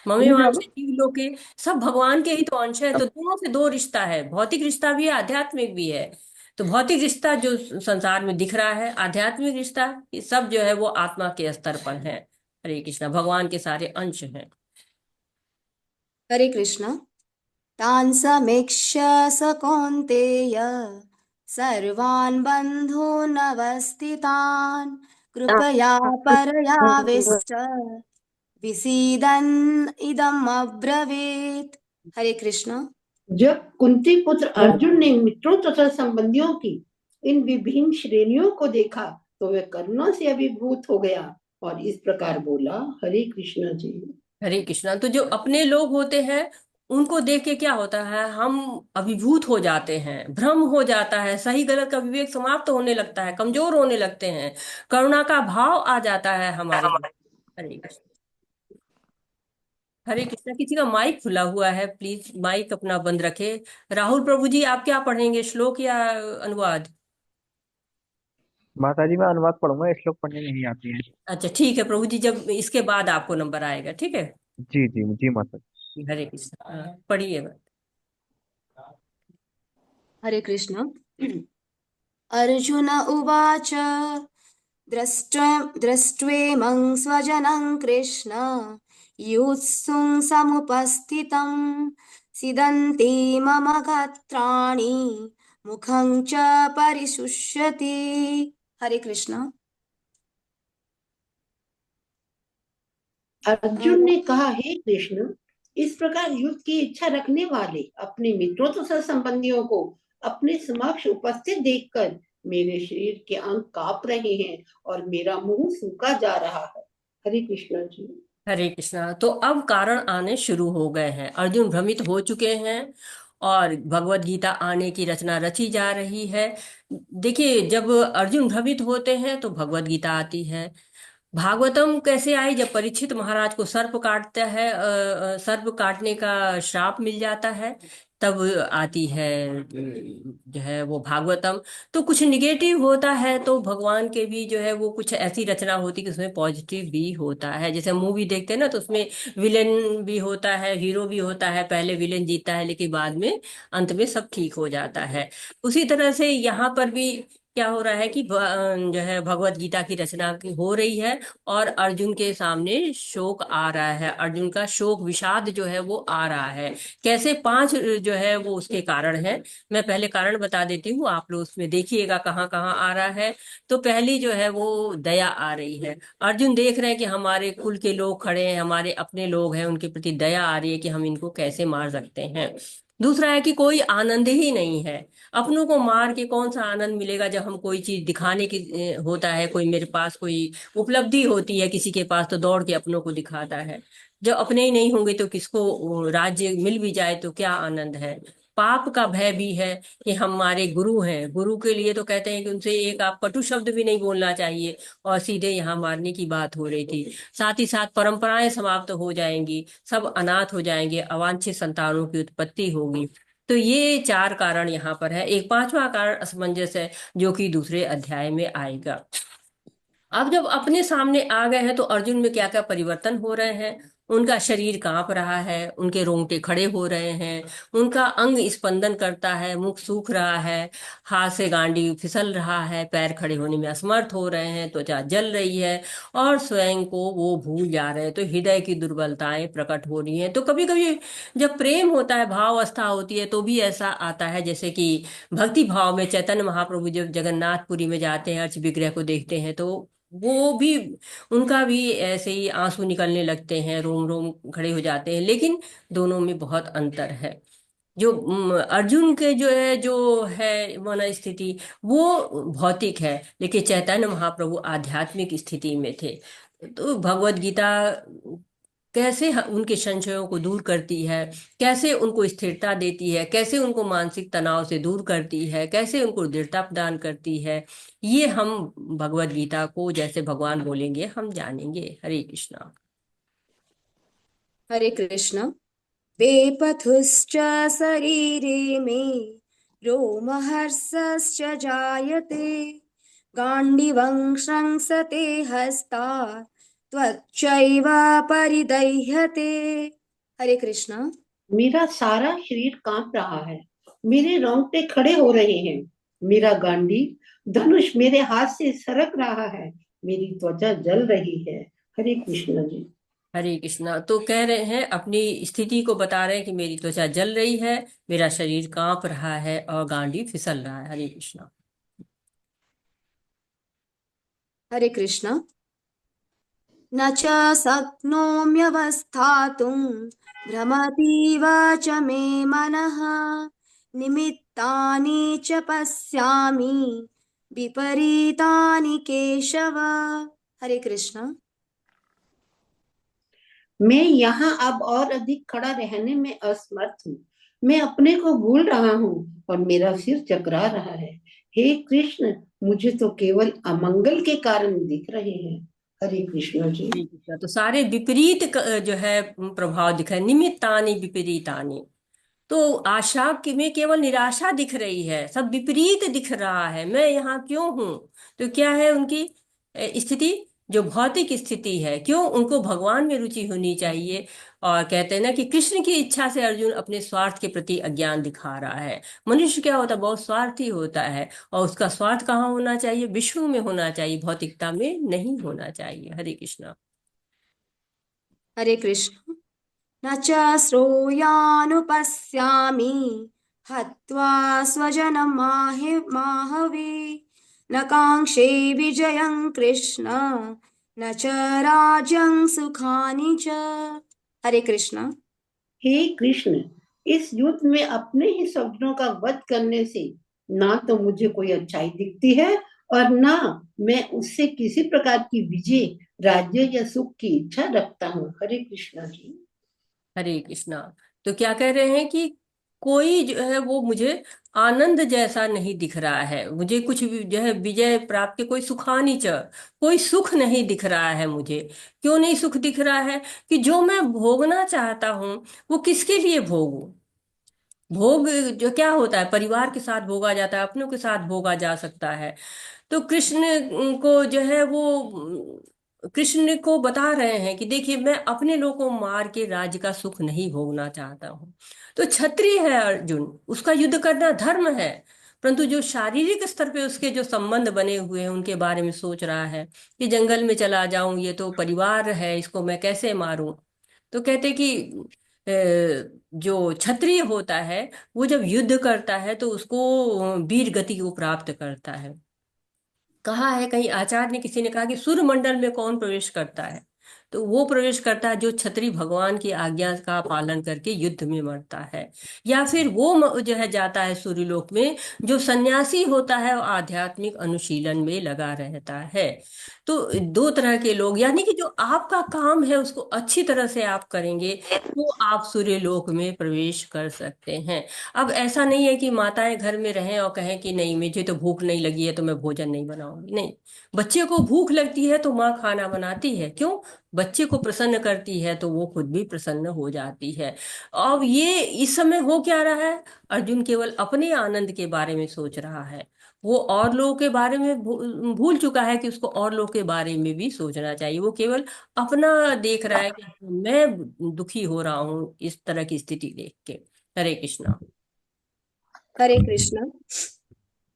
ममे वांशे जीव लोके, सब भगवान के ही तो अंश है। तो दोनों से दो रिश्ता है, भौतिक रिश्ता भी है, आध्यात्मिक भी है। तो भौतिक रिश्ता जो संसार में दिख रहा है, आध्यात्मिक रिश्ता, ये सब जो है वो आत्मा के स्तर पर है। हरे कृष्णा। भगवान के सारे अंश हैं। हरे कृष्णा। तान् समीक्ष्य स कौन्तेय सर्वान् बन्धूनवस्थितान् कृपया परयाविष्ट विसीदन् इदम् अब्रवीत्। हरे कृष्णा। जब कुंती पुत्र अर्जुन ने मित्रों तथा संबंधियों की इन विभिन्न श्रेणियों को देखा तो वह करुणा से अभिभूत हो गया और इस प्रकार बोला, हरे कृष्ण जी। हरे कृष्णा। तो जो अपने लोग होते हैं उनको देख के क्या होता है, हम अभिभूत हो जाते हैं, भ्रम हो जाता है, सही गलत का विवेक समाप्त होने लगता है, कमजोर होने लगते हैं, करुणा का भाव आ जाता है हमारे में। हरे कृष्ण। हरे कृष्णा। किसी का माइक खुला हुआ है, प्लीज माइक अपना बंद रखे। राहुल प्रभु जी, आप क्या पढ़ेंगे, श्लोक या अनुवाद? माता जी मैं अनुवाद पढ़ूंगा, श्लोक पढ़ने नहीं आती है। अच्छा ठीक है प्रभु जी, जब इसके बाद आपको नंबर आएगा, ठीक है। जी जी जी माता जी। हरे कृष्णा। पढ़िए। हरे कृष्ण। अर्जुन उवाच दृष्ट्वेमं स्वजनं कृष्ण युत्सुं समुपस्थितं सीदन्ति मम गात्राणि मुखं च परिशुष्यति। हरे कृष्ण। अर्जुन ने कहा, हे कृष्ण, इस प्रकार युद्ध की इच्छा रखने वाले अपने मित्रों तथा संबंधियों को अपने समक्ष उपस्थित देखकर मेरे शरीर के अंग कांप रहे हैं और मेरा मुंह सूखा जा रहा है। हरे कृष्ण जी। हरे कृष्णा। तो अब कारण आने शुरू हो गए हैं, अर्जुन भ्रमित हो चुके हैं और भगवत गीता आने की रचना रची जा रही है। देखिए, जब अर्जुन भ्रमित होते हैं तो भगवत गीता आती है। भागवतम कैसे आई? जब परीक्षित महाराज को सर्प काटता है, सर्प काटने का श्राप मिल जाता है, तब आती है जो है वो भागवतम। तो कुछ निगेटिव होता है तो भगवान के भी जो है वो कुछ ऐसी रचना होती है कि उसमें पॉजिटिव भी होता है। जैसे मूवी देखते हैं ना, तो उसमें विलेन भी होता है, हीरो भी होता है, पहले विलेन जीतता है लेकिन बाद में अंत में सब ठीक हो जाता है। उसी तरह से यहाँ पर भी क्या हो रहा है कि जो है भगवत गीता की रचना हो रही है और अर्जुन के सामने शोक आ रहा है, अर्जुन का शोक विषाद जो है वो आ रहा है। कैसे? 5 जो है वो उसके कारण है। मैं पहले कारण बता देती हूँ, आप लोग उसमें देखिएगा कहाँ कहाँ आ रहा है। तो पहली जो है वो दया आ रही है। अर्जुन देख रहे हैं कि हमारे कुल के लोग खड़े हैं, हमारे अपने लोग हैं, उनके प्रति दया आ रही है कि हम इनको कैसे मार सकते हैं। दूसरा है कि कोई आनंद ही नहीं है। अपनों को मार के कौन सा आनंद मिलेगा? जब हम कोई चीज दिखाने की होता है, कोई मेरे पास कोई उपलब्धि होती है किसी के पास, तो दौड़ के अपनों को दिखाता है। जब अपने ही नहीं होंगे तो किसको राज्य मिल भी जाए तो क्या आनंद है? पाप का भय भी है कि हमारे गुरु हैं, गुरु के लिए तो कहते हैं कि उनसे एक आप कटु शब्द भी नहीं बोलना चाहिए, और सीधे यहाँ मारने की बात हो रही थी। साथ ही साथ परंपराएं समाप्त हो जाएंगी, सब अनाथ हो जाएंगे, अवांछित संतानों की उत्पत्ति होगी। तो ये 4 कारण यहाँ पर है। एक 5वां कारण असमंजस है, जो कि दूसरे अध्याय में आएगा। अब जब अपने सामने आ गए हैं तो अर्जुन में क्या क्या परिवर्तन हो रहे हैं? उनका शरीर कांप रहा है, उनके रोंगटे खड़े हो रहे हैं, उनका अंग स्पंदन करता है, मुख सूख रहा है, हाथ से गांडी फिसल रहा है, पैर खड़े होने में असमर्थ हो रहे हैं, त्वचा जल रही है और स्वयं को वो भूल जा रहे हैं। तो हृदय की दुर्बलताएं प्रकट हो रही हैं। तो कभी कभी जब प्रेम होता है, भाव अवस्था होती है, तो भी ऐसा आता है जैसे कि भक्ति भाव में चैतन्य महाप्रभु जब जगन्नाथपुरी में जाते हैं, अर्च विग्रह को देखते हैं, तो वो भी, उनका भी ऐसे ही आंसू निकलने लगते हैं, रोम रोम खड़े हो जाते हैं। लेकिन दोनों में बहुत अंतर है। जो अर्जुन के जो है मन स्थिति वो भौतिक है, लेकिन चैतन्य महाप्रभु आध्यात्मिक स्थिति में थे। तो भगवत गीता कैसे उनके संशयों को दूर करती है, कैसे उनको स्थिरता देती है, कैसे उनको मानसिक तनाव से दूर करती है, कैसे उनको दृढ़ता प्रदान करती है, ये हम भगवत गीता को जैसे भगवान बोलेंगे हम जानेंगे। हरे कृष्णा। हरे कृष्ण। वेपथुश्च शरीरे मे रोमहर्षश्च जायते गाण्डिवं श्रंसते हस्तात् त्वच्चैव परिदह्यते। हरे कृष्ण। मेरा सारा शरीर कांप रहा है, मेरे रोंगटे खड़े हो रहे हैं, मेरा गांडी धनुष मेरे हाथ से सरक रहा है, मेरी त्वचा जल रही है। हरे कृष्ण जी। हरे कृष्णा। तो कह रहे हैं, अपनी स्थिति को बता रहे हैं कि मेरी त्वचा जल रही है, मेरा शरीर कांप रहा है और गांडी फिसल रहा है। हरे कृष्णा। हरे कृष्ण। न च शक्नोम्यवस्थातुं भ्रमतीव च मे मनः निमित्तानि च पश्यामि विपरीतानि केशव। हरे कृष्णा। मैं यहाँ अब और अधिक खड़ा रहने में असमर्थ हूँ। मैं अपने को भूल रहा हूँ और मेरा सिर चकरा रहा है। हे कृष्ण, मुझे तो केवल अमंगल के कारण दिख रहे हैं। हरे कृष्ण जी। हरे कृष्णा। तो सारे विपरीत जो है प्रभाव दिख रहे हैं, निमित्तानि विपरीतानि। तो आशा में केवल निराशा दिख रही है, सब विपरीत दिख रहा है, मैं यहाँ क्यों हूँ। तो क्या है उनकी स्थिति, जो भौतिक स्थिति है, क्यों उनको भगवान में रुचि होनी चाहिए। और कहते हैं ना कि कृष्ण की इच्छा से अर्जुन अपने स्वार्थ के प्रति अज्ञान दिखा रहा है। मनुष्य क्या होता है, बहुत स्वार्थी होता है, और उसका स्वार्थ कहाँ होना चाहिए, विश्व में होना चाहिए, भौतिकता में नहीं होना चाहिए। हरे कृष्णा। हरे कृष्ण। न च श्रूयानुपश्यामि हत्वा स्वजनं माहवे, न काङ्क्षे विजयं कृष्ण, न च राज्यं सुखानि च। हरे कृष्ण। हे कृष्ण, इस युद्ध में अपने ही स्वप्नों का वध करने से ना तो मुझे कोई अच्छाई दिखती है और ना मैं उससे किसी प्रकार की विजय, राज्य या सुख की इच्छा रखता हूँ। हरे कृष्ण जी। हरे कृष्णा। तो क्या कह रहे हैं कि कोई जो है वो मुझे आनंद जैसा नहीं दिख रहा है, मुझे कुछ भी जो है विजय प्राप्त के कोई सुखानी च, कोई सुख नहीं दिख रहा है मुझे। क्यों नहीं सुख दिख रहा है, कि जो मैं भोगना चाहता हूँ वो किसके लिए भोगूं। भोग जो क्या होता है, परिवार के साथ भोगा जाता है, अपनों के साथ भोगा जा सकता है। तो कृष्ण को जो है वो कृष्ण को बता रहे हैं कि देखिए, मैं अपने लोगों को मार के राज्य का सुख नहीं भोगना चाहता हूँ। तो क्षत्रिय है अर्जुन, उसका युद्ध करना धर्म है, परंतु जो शारीरिक स्तर पे उसके जो संबंध बने हुए हैं उनके बारे में सोच रहा है कि जंगल में चला जाऊं, ये तो परिवार है, इसको मैं कैसे मारूं। तो कहते कि जो क्षत्रिय होता है वो जब युद्ध करता है तो उसको वीर गति को प्राप्त करता है। कहा है कहीं, आचार्य ने किसी ने कहा कि सूर्य मंडल में कौन प्रवेश करता है, तो वो प्रवेश करता है जो क्षत्रिय भगवान की आज्ञा का पालन करके युद्ध में मरता है। या फिर वो जो है जाता है सूर्यलोक में, जो सन्यासी होता है और आध्यात्मिक अनुशीलन में लगा रहता है। तो दो तरह के लोग, यानी कि जो आपका काम है उसको अच्छी तरह से आप करेंगे तो आप सूर्यलोक में प्रवेश कर सकते हैं। अब ऐसा नहीं है कि माताएं घर में रहें और कहें कि नहीं मुझे तो भूख नहीं लगी है तो मैं भोजन नहीं बनाऊंगी। नहीं, बच्चे को भूख लगती है तो माँ खाना बनाती है। क्यों, बच्चे को प्रसन्न करती है तो वो खुद भी प्रसन्न हो जाती है। अब ये इस समय हो क्या रहा है, अर्जुन केवल अपने आनंद के बारे में सोच रहा है, वो और लोगों के बारे में भूल चुका है कि उसको और लोगों के बारे में भी सोचना चाहिए। वो केवल अपना देख रहा है कि मैं दुखी हो रहा हूँ इस तरह की स्थिति देख के। हरे कृष्णा। हरे कृष्ण।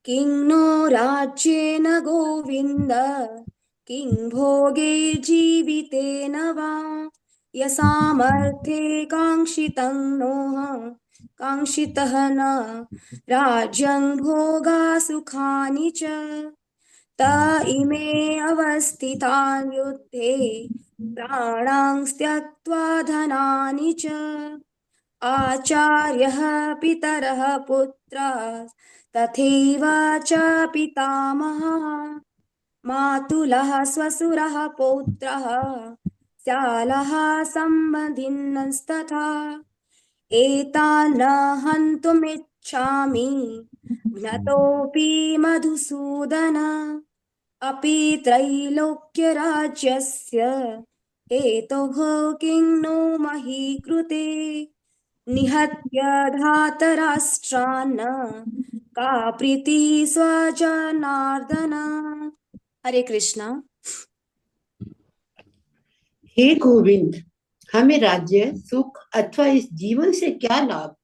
किं नो राज्येन गोविन्द, किं भोगैर्जीवितेन वा, यसामर्थ्ये काङ्क्षितं नोह काङ्क्षितः न राज्यं भोगा सुखानि च। त इमे अवस्थिता युद्धे प्राणां त्यक्त्वा धनानि च, आचार्यः पितरः पुत्राः तथैव च पितामहः, मातुलः श्वशुरः पौत्रः श्यालः सम्बन्धिनस्तथा, एतान् न हन्तुमिच्छामि घ्नतोऽपि मधुसूदन, अपि त्रैलोक्यराज्यस्य हेतोः किं नो मही कृते, निहत्य धातराष्ट्रान् का प्रीति स्वजनार्दन। हरे कृष्णा। हे गोविंद, हमें राज्य, सुख अथवा इस जीवन से क्या लाभ,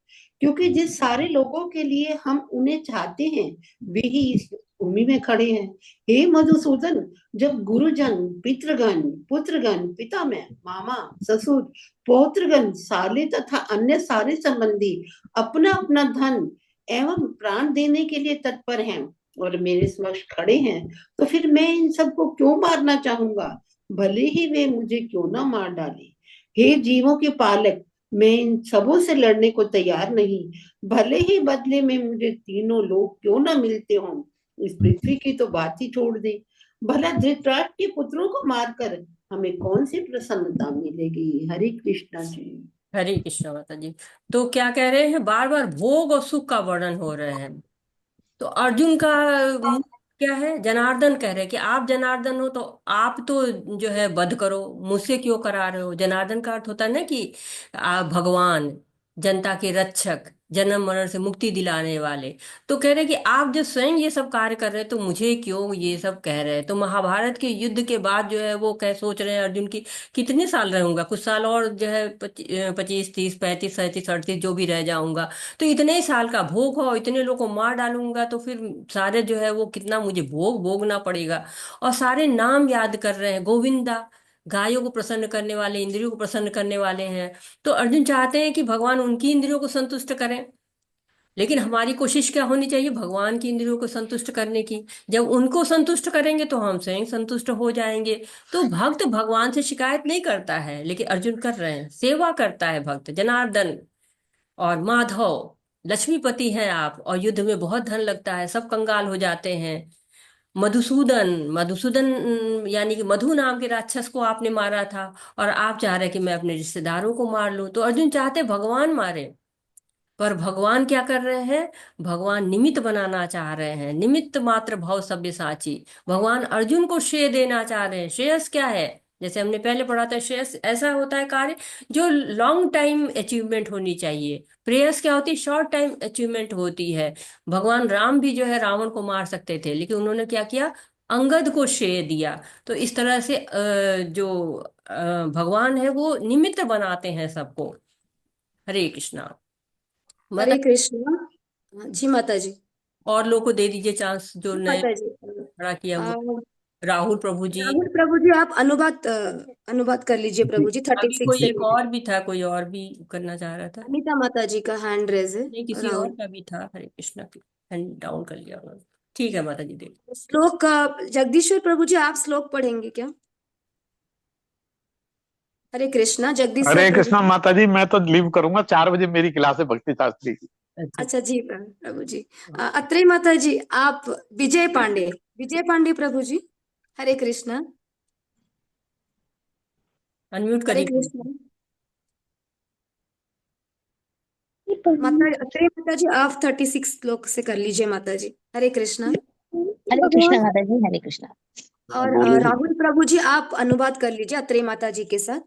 क्योंकि जिस सारे लोगों के लिए हम उन्हें चाहते हैं वे ही इस भूमि में खड़े हैं। हे मधुसूदन, जब गुरुजन, पितृगण, पुत्रगण, पितामह, मामा, ससुर, पौत्रगण, साले तथा अन्य सारे संबंधी अपना अपना धन एवं प्राण देने के लिए तत्पर हैं और मेरे समक्ष खड़े हैं, तो फिर मैं इन सबको क्यों मारना चाहूंगा, भले ही वे मुझे क्यों ना मार डाले। हे जीवों के पालक, मैं इन सबों से लड़ने को तैयार नहीं, भले ही बदले में मुझे तीनों लोग क्यों ना मिलते हों। इस पृथ्वी की तो बात ही छोड़ दे। भला धृतराष्ट्र के पुत्रों को मारकर हमें कौन सी प्रसन्नता मिलेगी। हरे कृष्णा जी। हरे कृष्णा माता जी। तो क्या कह रहे हैं, बार बार भोग और सुख का वर्णन हो रहे हैं। तो अर्जुन का मुंह क्या है, जनार्दन कह रहे हैं कि आप जनार्दन हो तो आप तो जो है वध करो, मुझसे क्यों करा रहे हो। जनार्दन का अर्थ होता है ना कि आप भगवान, जनता के रक्षक, जन्म मरण से मुक्ति दिलाने वाले। तो कह रहे हैं कि आप जो स्वयं ये सब कार्य कर रहे हैं तो मुझे क्यों ये सब कह रहे हैं। तो महाभारत के युद्ध के बाद जो है वो कह सोच रहे हैं अर्जुन की कितने साल रहूंगा, कुछ साल और जो है 25, 30, 35, 37, 38 जो भी रह जाऊंगा। तो इतने ही साल का भोग हो, इतने लोग को मार डालूंगा तो फिर सारे जो है वो कितना मुझे भोग भोगना पड़ेगा। और सारे नाम याद कर रहे हैं, गोविंदा, गायों को प्रसन्न करने वाले, इंद्रियों को प्रसन्न करने वाले हैं। तो अर्जुन चाहते हैं कि भगवान उनकी इंद्रियों को संतुष्ट करें, लेकिन हमारी कोशिश क्या होनी चाहिए, भगवान की इंद्रियों को संतुष्ट करने की। जब उनको संतुष्ट करेंगे तो हम स्वयं संतुष्ट हो जाएंगे। तो भक्त भगवान से शिकायत नहीं करता है, लेकिन अर्जुन कर रहे हैं, सेवा करता है भक्त। जनार्दन और माधव, लक्ष्मीपति हैं आप, और युद्ध में बहुत धन लगता है, सब कंगाल हो जाते हैं। मधुसूदन, मधुसूदन यानी कि मधु नाम के राक्षस को आपने मारा था, और आप चाह रहे कि मैं अपने रिश्तेदारों को मार लूं। तो अर्जुन चाहते भगवान मारे, पर भगवान क्या कर रहे हैं, भगवान निमित्त बनाना चाह रहे हैं। निमित्त मात्र भव सब्यसाची। भगवान अर्जुन को श्रेय देना चाह रहे हैं। श्रेयस क्या है, जैसे हमने पहले पढ़ा था, श्रेयस ऐसा होता है कार्य जो लॉन्ग टाइम अचीवमेंट होनी चाहिए। प्रेयस क्या होती है, शॉर्ट टाइम अचीवमेंट होती है। भगवान राम भी जो है रावण को मार सकते थे, लेकिन उन्होंने क्या किया, अंगद को श्रेय दिया। तो इस तरह से जो भगवान है वो निमित्त बनाते हैं सबको। हरे कृष्णा माता। हरे कृष्णा। जी माता जी। और लोग को दे दीजिए चांस जो जी नए माता जी। खड़ा किया अ, हुआ। राहुल प्रभु जी। राहुल प्रभु जी आप अनुवाद कर लीजिए जी प्रभु जी, थर्टी अभी सिक्स कोई से एक लीजिए। और भी था, कोई और भी करना चाह रहा था। अनीता माता जी का हैंड रेज है। नहीं, किसी और राहुल का भी था। हरे कृष्णा की हैंड डाउन कर लिया उन्होंने। ठीक है माता जी, देख। श्लोक जगदीश्वर प्रभु जी आप श्लोक पढ़ेंगे क्या। हरे कृष्णा जगदीश्वर हरे प्रभु कृष्णा जी। माता जी, मैं तो लीव करूंगा, 4 बजे मेरी क्लास है भक्ति शास्त्री की। अच्छा। अच्छा जी प्रभु जी। अत्रे माता जी आप। विजय पांडे, विजय पांडे प्रभु जी। हरे कृष्णा। अनम्यूट हरे करिए कृष्णा। please। माता अत्रे माता जी आप 36 श्लोक से कर लीजिए माता जी। हरे कृष्णा। हरे कृष्णा माता जी, हरे कृष्णा। और बोलिए जी। राहुल प्रभु जी आप अनुवाद कर लीजिए अत्रे माता जी के साथ।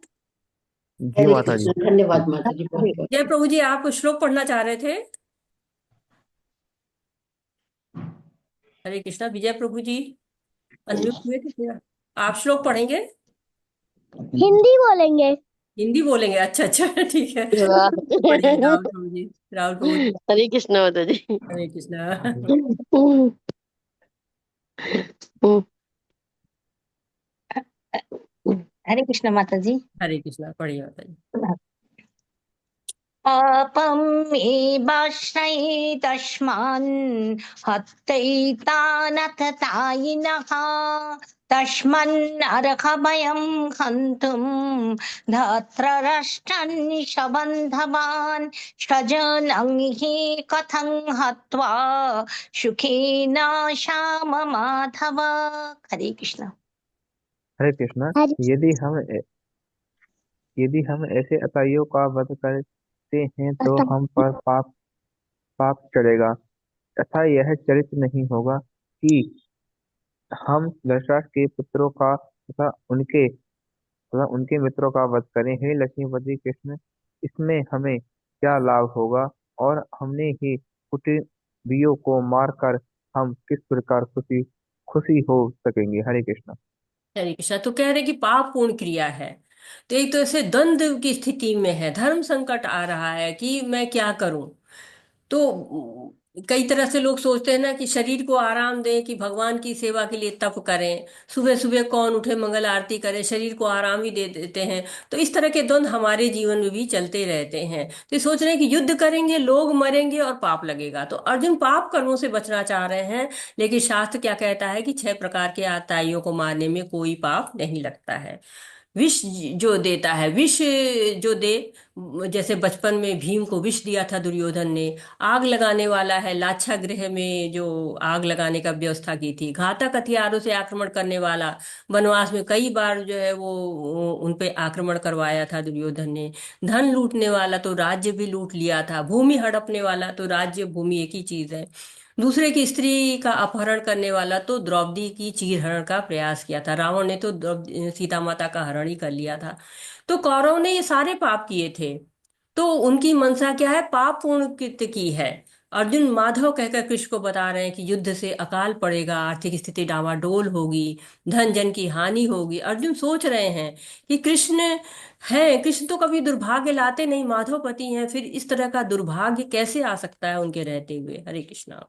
जी हरे माता जी। कृष्ण, धन्यवाद माता जी, बहुत बहुत। जय प्रभु जी, आप श्लोक पढ़ना चाह रहे थे। हरे कृष्णा, विजय प्रभु जी अनम्यूट हुए थे क्या? आप श्लोक पढ़ेंगे। हिंदी बोलेंगे। हिंदी बोलेंगे, अच्छा अच्छा ठीक है। वाह। पढ़िए राहुल प्रभु जी, राहुल प्रभु जी। हरे कृष्णा माता जी। हरे कृष्णा। हरे कृष्णा माता जी। हरे कृष्णा, पढ़िए माता जी। पापमेवाश्रयेतस्मान् हत्यैतानथ तायिनः तस्मन्नर्हभयं हन्तुं धार्तराष्ट्रन्निशबन्धवान् स्वजनं हि कथं हत्वा सुखेन श्याममाधव। हरे कृष्ण। हरे कृष्णा। हरे यदि हम यदि हम ऐसे अताइयों का वध करते हैं तो हम पर पाप पाप चढ़ेगा। तथा यह चरित्र नहीं होगा कि हम धृतराष्ट्र के पुत्रों का तथा उनके मित्रों का वध करें। हे लक्ष्मीपति कृष्ण, इसमें हमें क्या लाभ होगा, और हमने ही कुटिबियों को मारकर हम किस प्रकार खुशी खुशी हो सकेंगे। हरे कृष्णा। हरे कृष्णा। तो कह रहे कि पाप पूर्ण क्रिया है। तो एक तो ऐसे द्वंद्व की स्थिति में है, धर्म संकट आ रहा है कि मैं क्या करूं। तो कई तरह से लोग सोचते हैं ना कि शरीर को आराम दें कि भगवान की सेवा के लिए तप करें। सुबह सुबह कौन उठे मंगल आरती करे, शरीर को आराम ही दे देते हैं। तो इस तरह के द्वंद्व हमारे जीवन में भी चलते रहते हैं। तो ये सोच रहे हैं कि युद्ध करेंगे, लोग मरेंगे और पाप लगेगा। तो अर्जुन पाप कर्मों से बचना चाह रहे हैं, लेकिन शास्त्र क्या कहता है कि 6 प्रकार के आताइयों को मारने में कोई पाप नहीं लगता है। विष जो देता है, विष जो दे, जैसे बचपन में भीम को विष दिया था दुर्योधन ने। आग लगाने वाला है, लाक्षागृह में जो आग लगाने का व्यवस्था की थी। घातक हथियारों से आक्रमण करने वाला, वनवास में कई बार जो है वो उन पे आक्रमण करवाया था दुर्योधन ने। धन लूटने वाला तो राज्य भी लूट लिया था। भूमि हड़पने वाला तो राज्य भूमि एक ही चीज है। दूसरे की स्त्री का अपहरण करने वाला तो द्रौपदी की चीरहरण का प्रयास किया था। रावण ने तो सीता माता का हरण ही कर लिया था। तो कौरव ने ये सारे पाप किए थे। तो उनकी मनसा क्या है? पाप पूर्ण कृत्य की है। अर्जुन माधव कहकर कृष्ण को बता रहे हैं कि युद्ध से अकाल पड़ेगा, आर्थिक स्थिति डावाडोल होगी, धन जन की हानि होगी। अर्जुन सोच रहे हैं कि कृष्ण है, कृष्ण तो कभी दुर्भाग्य लाते नहीं, माधवपति हैं, फिर इस तरह का दुर्भाग्य कैसे आ सकता है उनके रहते हुए। हरे कृष्णा।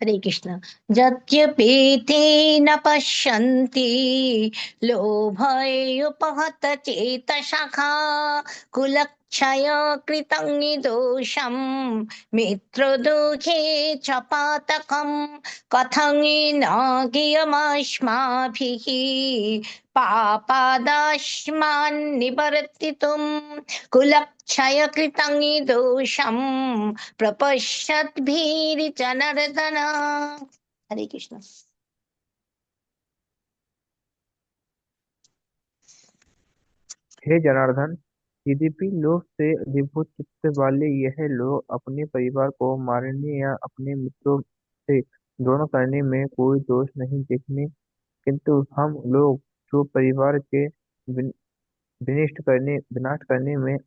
हरे कृष्ण। यद्यपीते न पश्यन्ति लोभयोपहत चेतसखा कुलक्षय कृतं दोषं मित्रदुःखे च पातकं कथं न गियमस्माभिः पापादास्मान् निवर्तितुं कुलक्षयकृतं दोषं प्रपश्यद्भिर्जनार्दन। हरे कृष्ण। हे जनार्दन, यद्यपि लोभ से अधिभूत चित्त वाले यह लोग अपने परिवार को मारने या अपने मित्रों से द्रोह करने में कोई दोष नहीं देखने, किंतु हम लोग जो परिवार के विनाश करने में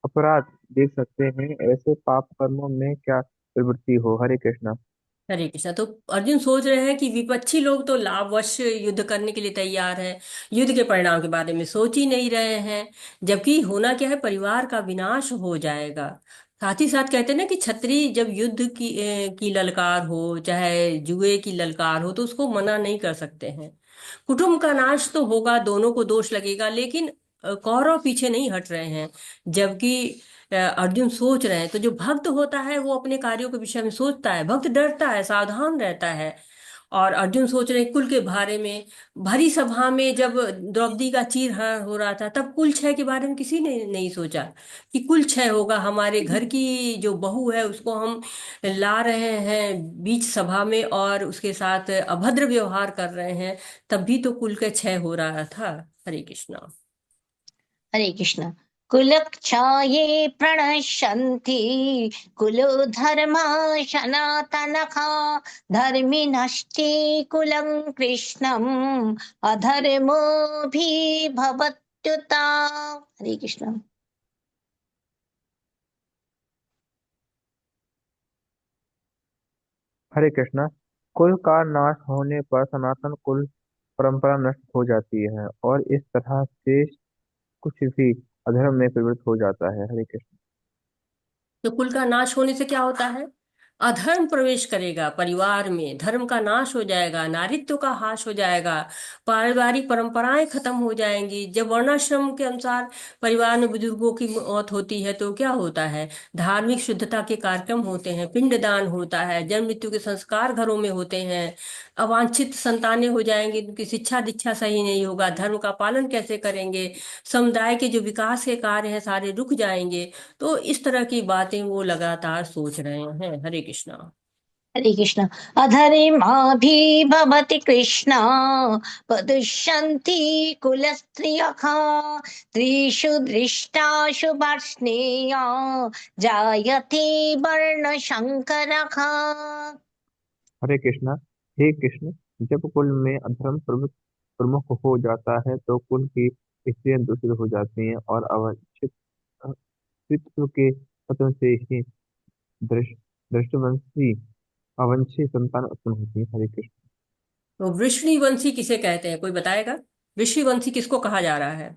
अपराध देख सकते हैं, ऐसे पाप कर्मों में क्या प्रवृत्ति हो। हरे कृष्णा। हरे कृष्णा। तो अर्जुन सोच रहे हैं कि विपक्षी लोग तो लाभवश युद्ध करने के लिए तैयार हैं, युद्ध के परिणाम के बारे में सोच ही नहीं रहे हैं। जबकि होना क्या है? परिवार का विनाश हो जाएगा। साथ ही साथ कहते हैं ना कि छत्री जब युद्ध की ललकार हो, चाहे जुए की ललकार हो, तो उसको मना नहीं कर सकते हैं। कुटुंब का नाश तो होगा, दोनों को दोष लगेगा, लेकिन कौरव पीछे नहीं हट रहे हैं। जबकि अर्जुन सोच रहे हैं। तो जो भक्त होता है वो अपने कार्यों के विषय में सोचता है, भक्त डरता है, सावधान रहता है। और अर्जुन सोच रहे हैं कुल के बारे में। भरी सभा में जब द्रौपदी का चीरहरण हो रहा था, तब कुल क्षय के बारे में किसी ने नहीं सोचा कि कुल क्षय होगा। हमारे घर की जो बहू है उसको हम ला रहे हैं बीच सभा में और उसके साथ अभद्र व्यवहार कर रहे हैं, तब भी तो कुल का क्षय हो रहा था। हरे कृष्णा। हरे कृष्ण। कुलक्षये प्रणश्यन्ति कुलो धर्मा सनातनखा धर्मिणश्चे कुलं कृष्णम् अधर्मोऽभिभवत्युता। हरे कृष्ण। हरे कृष्णा। कुल का नाश होने पर सनातन कुल परंपरा नष्ट हो जाती है और इस तरह शेष कुछ भी अधर्म में प्रवृत्त हो जाता है। हरे कृष्ण। तो कुल का नाश होने से क्या होता है? अधर्म प्रवेश करेगा परिवार में, धर्म का नाश हो जाएगा, नारित्व का ह्रास हो जाएगा, पारिवारिक परंपराएं खत्म हो जाएंगी। जब वर्णाश्रम के अनुसार परिवार में बुजुर्गों की मौत होती है तो क्या होता है? धार्मिक शुद्धता के कार्यक्रम होते हैं, पिंडदान होता है, जन्म मृत्यु के संस्कार घरों में होते हैं। अवांछित संतानें हो जाएंगी, उनकी शिक्षा दीक्षा सही नहीं होगा, धर्म का पालन कैसे करेंगे, समुदाय के जो विकास के कार्य हैं सारे रुक जाएंगे। तो इस तरह की बातें वो लगातार सोच रहे हैं। हरे कृष्णा। हरे कृष्ण। अधर्माभिभवति कृष्ण पदुष्यन्ति कुलस्त्रियः त्रिषु दृष्टाशु वर्ष्णेय जायते वर्णशङ्करः। हरे कृष्णा। हे कृष्ण, जब कुल में अधर्म प्रमुख हो जाता है तो कुल की स्त्रियां दूषित हो जाती हैं और अवांछित पितृ के पतन से ही दृष्टवंशी अवंशी संतान उत्पन्न होती है। हरे कृष्ण। तो वृष्णिवंशी किसे कहते हैं, कोई बताएगा? वृष्णिवंशी किसको कहा जा रहा है?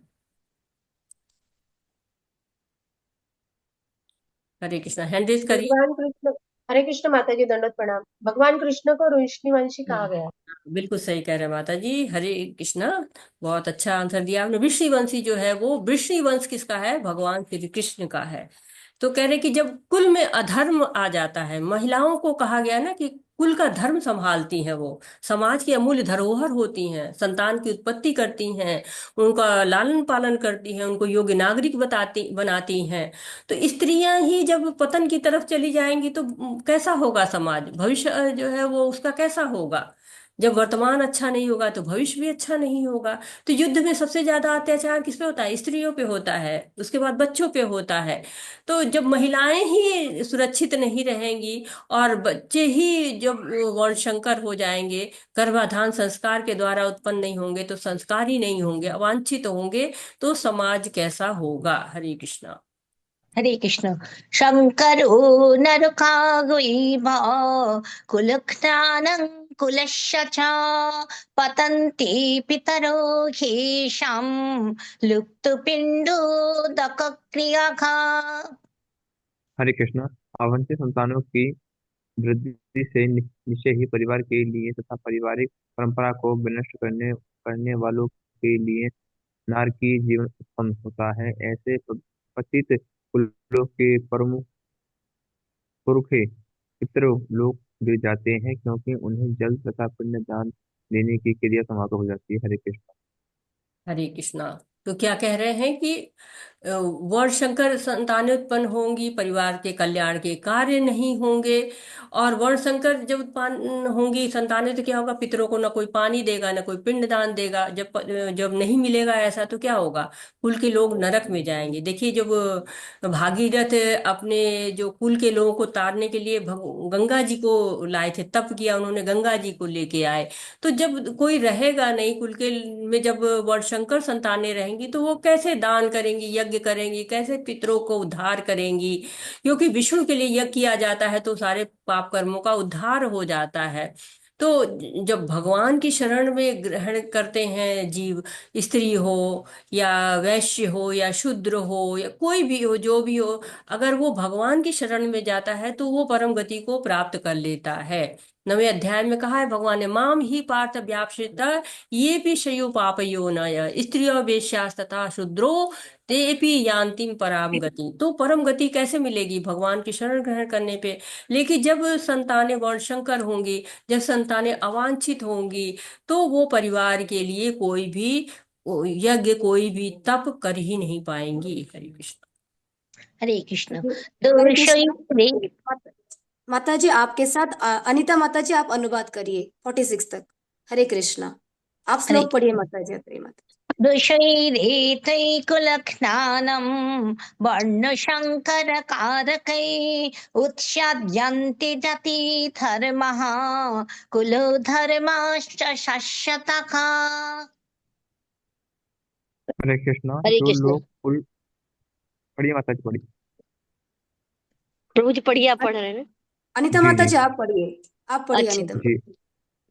हरे कृष्णा, हैंड रेज करिए। भगवान कृष्ण। हरे कृष्ण माता जी, दंडवत प्रणाम। भगवान कृष्ण को ऋषिवंशी कहा गया है। बिल्कुल सही कह रहे हैं माता जी। हरे कृष्णा, बहुत अच्छा आंसर दिया आपने। वृष्णिवंशी जो है वो वृष्णिवंश किसका है? भगवान श्री कृष्ण का है। तो कह रहे कि जब कुल में अधर्म आ जाता है, महिलाओं को कहा गया ना कि कुल का धर्म संभालती हैं, वो समाज की अमूल्य धरोहर होती हैं, संतान की उत्पत्ति करती हैं, उनका लालन पालन करती हैं, उनको योग्य नागरिक बनाती हैं। तो स्त्रियां ही जब पतन की तरफ चली जाएंगी तो कैसा होगा समाज, भविष्य जो है वो उसका कैसा होगा। जब वर्तमान अच्छा नहीं होगा तो भविष्य भी अच्छा नहीं होगा। तो युद्ध में सबसे ज्यादा अत्याचार किस पे होता है, स्त्रियों पे होता है, उसके बाद बच्चों पे होता है। तो जब महिलाएं ही सुरक्षित नहीं रहेंगी और बच्चे ही जब वर्णशंकर हो जाएंगे, गर्भाधान संस्कार के द्वारा उत्पन्न नहीं होंगे, तो संस्कार ही नहीं होंगे, अवांछित होंगे, तो समाज कैसा होगा। हरे कृष्णा। हरे कृष्ण। शंकरो नरकागुइभा कुलघ्नानं कुलस्य च पतन्ति पितरो ह्येषां लुप्तपिण्डोदकक्रियाः। हरे कृष्ण। अवांछित संतानों की वृद्धि से निश्चय ही परिवार के लिए तथा पारिवारिक परंपरा को विनष्ट करने करने वालों के लिए नारकी जीवन उत्पन्न होता है। ऐसे पतित कुलों के प्रमुख पुरखे पितरों लोक गिर जाते हैं, क्योंकि उन्हें जल तथा पिंड दान देने की क्रिया समाप्त हो जाती है। हरे कृष्ण। हरे कृष्णा। तो क्या कह रहे हैं कि वर्णशंकर संतानें उत्पन्न होंगी, परिवार के कल्याण के कार्य नहीं होंगे। और वर्णशंकर जब उत्पन्न होंगी संतानें तो क्या होगा, पितरों को ना कोई पानी देगा ना कोई पिंड दान देगा। जब नहीं मिलेगा ऐसा तो क्या होगा, कुल के लोग नरक में जाएंगे। देखिए जब भागीरथ अपने जो कुल के लोगों को तारने के लिए गंगा जी को लाए थे, तप किया उन्होंने, गंगा जी को लेके आए। तो जब कोई रहेगा नहीं कुल के में, जब वर्णशंकर संतानें रहेंगी तो वो कैसे दान करेंगी, यज्ञ करेंगी, कैसे पितरों को उद्धार करेंगी। क्योंकि विष्णु के लिए यज्ञ किया जाता है तो सारे पाप कर्मों का उद्धार हो जाता है। तो जब भगवान की शरण में ग्रहण करते हैं जीव, स्त्री हो या वैश्य हो या शूद्र हो या कोई भी हो, जो भी हो, अगर वो भगवान की शरण में जाता है तो वो परम गति को प्राप्त कर लेता है। 9वें अध्याय में कहा है भगवान ने, माम ही पार्थ व्यापश्रित ये भी शयु पापयो नय स्त्रियो वेश्यास तथा शूद्रो तेपि यान्तिम पराम गति। तो परम गति कैसे मिलेगी, भगवान की शरण ग्रहण करने पे। लेकिन जब संतानें वर्णशंकर होंगी, जब संतानें अवांछित होंगी, तो वो परिवार के लिए कोई भी यज्ञ, कोई भी तप कर ही नहीं पाएंगी। हरे कृष्ण। हरे कृष्ण। हरे कृष्ण। दोषयुक्ते माता जी आपके साथ अनिता माता जी आप अनुवाद करिए 46 तक। हरे कृष्णा। आप हरे श्लोक पढ़िए माता जी। अत्रे माता जी। दोषैरेतैकुलघ्नानं वर्णशङ्करकारकै उत्स्यन्ति जति धर्मः कुलो धर्माश्च शश्यतः। हरे कृष्ण। हरे जो कृष्ण। लोग कुल पढ़िए माता जी, पढ़िए। प्रभु जी पढ़िए, आप पढ़ रहे हैं ना? अनिता जी माता जी जी आप पढ़िए। आप पढ़िए अच्छा अनिता। जी।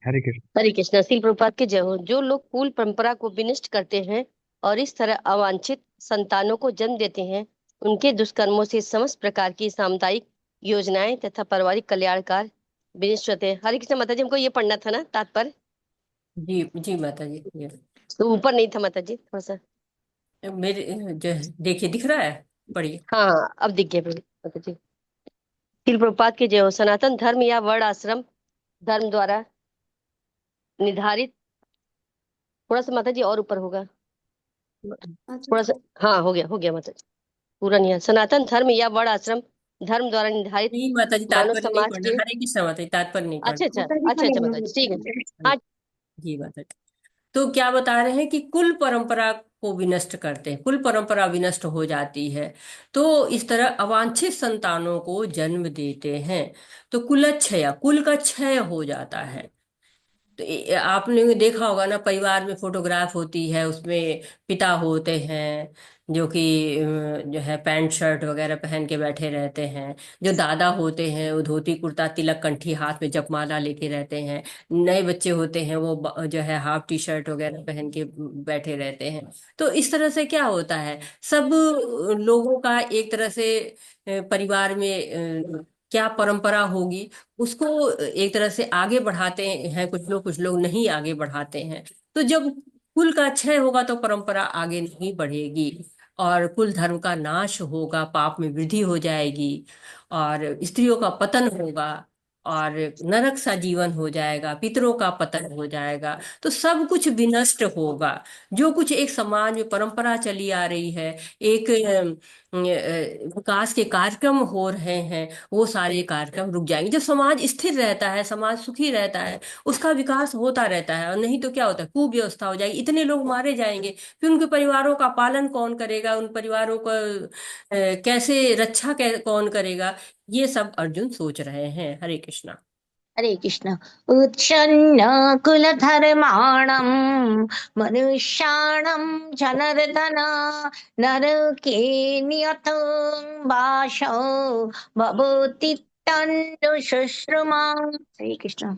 हरे कृष्ण। हरे कृष्ण। श्रील प्रभुपाद के जय हो। जो लोग कुल परंपरा को विनष्ट करते हैं और इस तरह अवांछित संतानों को जन्म देते हैं, उनके दुष्कर्मों से समस्त प्रकार की सामुदायिक योजनाएं तथा पारिवारिक कल्याणकार विनष्ट होते हैं। हरे कृष्ण। माता जी हमको ये पढ़ना था ना तात्पर्य? जी जी माता जी। तो ऊपर नहीं था माता जी, थोड़ा सा। मेरे जो देखिए दिख रहा है, पढ़िए। हाँ अब दिख गया माता जी। श्रील प्रभुपाद के जय हो। सनातन धर्म या वर्ण आश्रम धर्म द्वारा निर्धारित, थोड़ा सा माता जी और ऊपर होगा, थोड़ा सा। हाँ हो गया माता जी, पूरा नहीं है। सनातन धर्म या वर्ण आश्रम धर्म द्वारा निर्धारित नहीं माता जी, मानव तात्पर्य नहीं समाज पढ़ना। के। हरे कृष्ण माता जी, तात्पर्य नहीं अच्छा अच्छा पढ़ना। अच्छा माता जी, ठीक है। हाँ जी माता जी। तो क्या बता रहे हैं कि कुल परंपरा को विनष्ट करते हैं, कुल परंपरा विनष्ट हो जाती है, तो इस तरह अवांछित संतानों को जन्म देते हैं, तो कुलक्षय, कुल का क्षय हो जाता है। तो आपने देखा होगा ना, परिवार में फोटोग्राफ होती है, उसमें पिता होते हैं जो कि जो है पैंट शर्ट वगैरह पहन के बैठे रहते हैं, जो दादा होते हैं वो धोती कुर्ता तिलक कंठी हाथ में जपमाला लेके रहते हैं, नए बच्चे होते हैं वो जो है हाफ टी शर्ट वगैरह पहन के बैठे रहते हैं। तो इस तरह से क्या होता है, सब लोगों का एक तरह से परिवार में क्या परंपरा होगी उसको एक तरह से आगे बढ़ाते हैं कुछ लोग नहीं आगे बढ़ाते हैं। तो जब कुल का क्षय होगा तो परंपरा आगे नहीं बढ़ेगी और कुल धर्म का नाश होगा, पाप में वृद्धि हो जाएगी और स्त्रियों का पतन होगा। और नरक सा जीवन हो जाएगा, पितरों का पतन हो जाएगा, तो सब कुछ विनष्ट होगा। जो कुछ एक समाज में परंपरा चली आ रही है, एक विकास के कार्यक्रम हो रहे हैं, वो सारे कार्यक्रम रुक जाएंगे। जब समाज स्थिर रहता है, समाज सुखी रहता है, उसका विकास होता रहता है। और नहीं तो क्या होता है, कुव्यवस्था हो जाएगी, इतने लोग मारे जाएंगे, फिर उनके परिवारों का पालन कौन करेगा, उन परिवारों को कैसे रक्षा कौन करेगा। ये सब अर्जुन सोच रहे हैं। हरे कृष्णा। हरे कृष्ण। उच्छन्न कुलधर्माणं मनुष्याणां जनार्दन नरके नियतं वासो भवति तन्नु शुश्रुमा। हरे कृष्ण।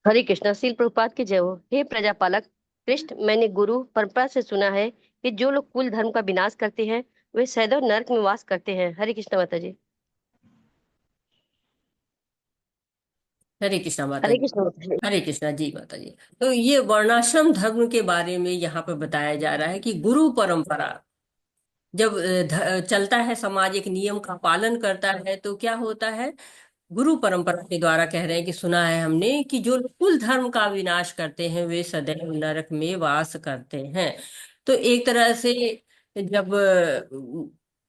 हरे कृष्णा। श्रील प्रभुपाद की जय हो। हे प्रजापालक कृष्ण, मैंने गुरु परंपरा से सुना है कि जो लोग कुल धर्म का विनाश करते हैं वे सदैव नरक में वास करते हैं। हरे कृष्णा माता जी। हरे कृष्णा माता हरे जी। कृष्णा माता जी। हरे कृष्णा जी माता जी। तो ये वर्णाश्रम धर्म के बारे में यहाँ पे बताया जा रहा है कि गुरु परंपरा जब चलता है, समाज एक नियम का पालन करता है, तो क्या होता है, गुरु परंपरा के द्वारा कह रहे हैं कि सुना है हमने कि जो लोग कुल धर्म का विनाश करते हैं वे सदैव नरक में वास करते हैं। तो एक तरह से जब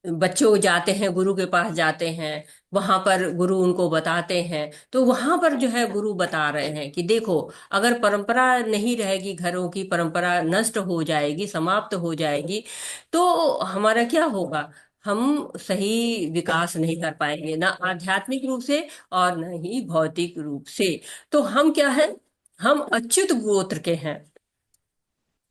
बच्चों जाते हैं, गुरु के पास जाते हैं, वहां पर गुरु उनको बताते हैं, तो वहां पर जो है गुरु बता रहे हैं कि देखो, अगर परंपरा नहीं रहेगी, घरों की परंपरा नष्ट हो जाएगी, समाप्त हो जाएगी, तो हमारा क्या होगा, हम सही विकास नहीं कर पाएंगे, ना आध्यात्मिक रूप से और न ही भौतिक रूप से। तो हम क्या है, हम अच्युत गोत्र के हैं,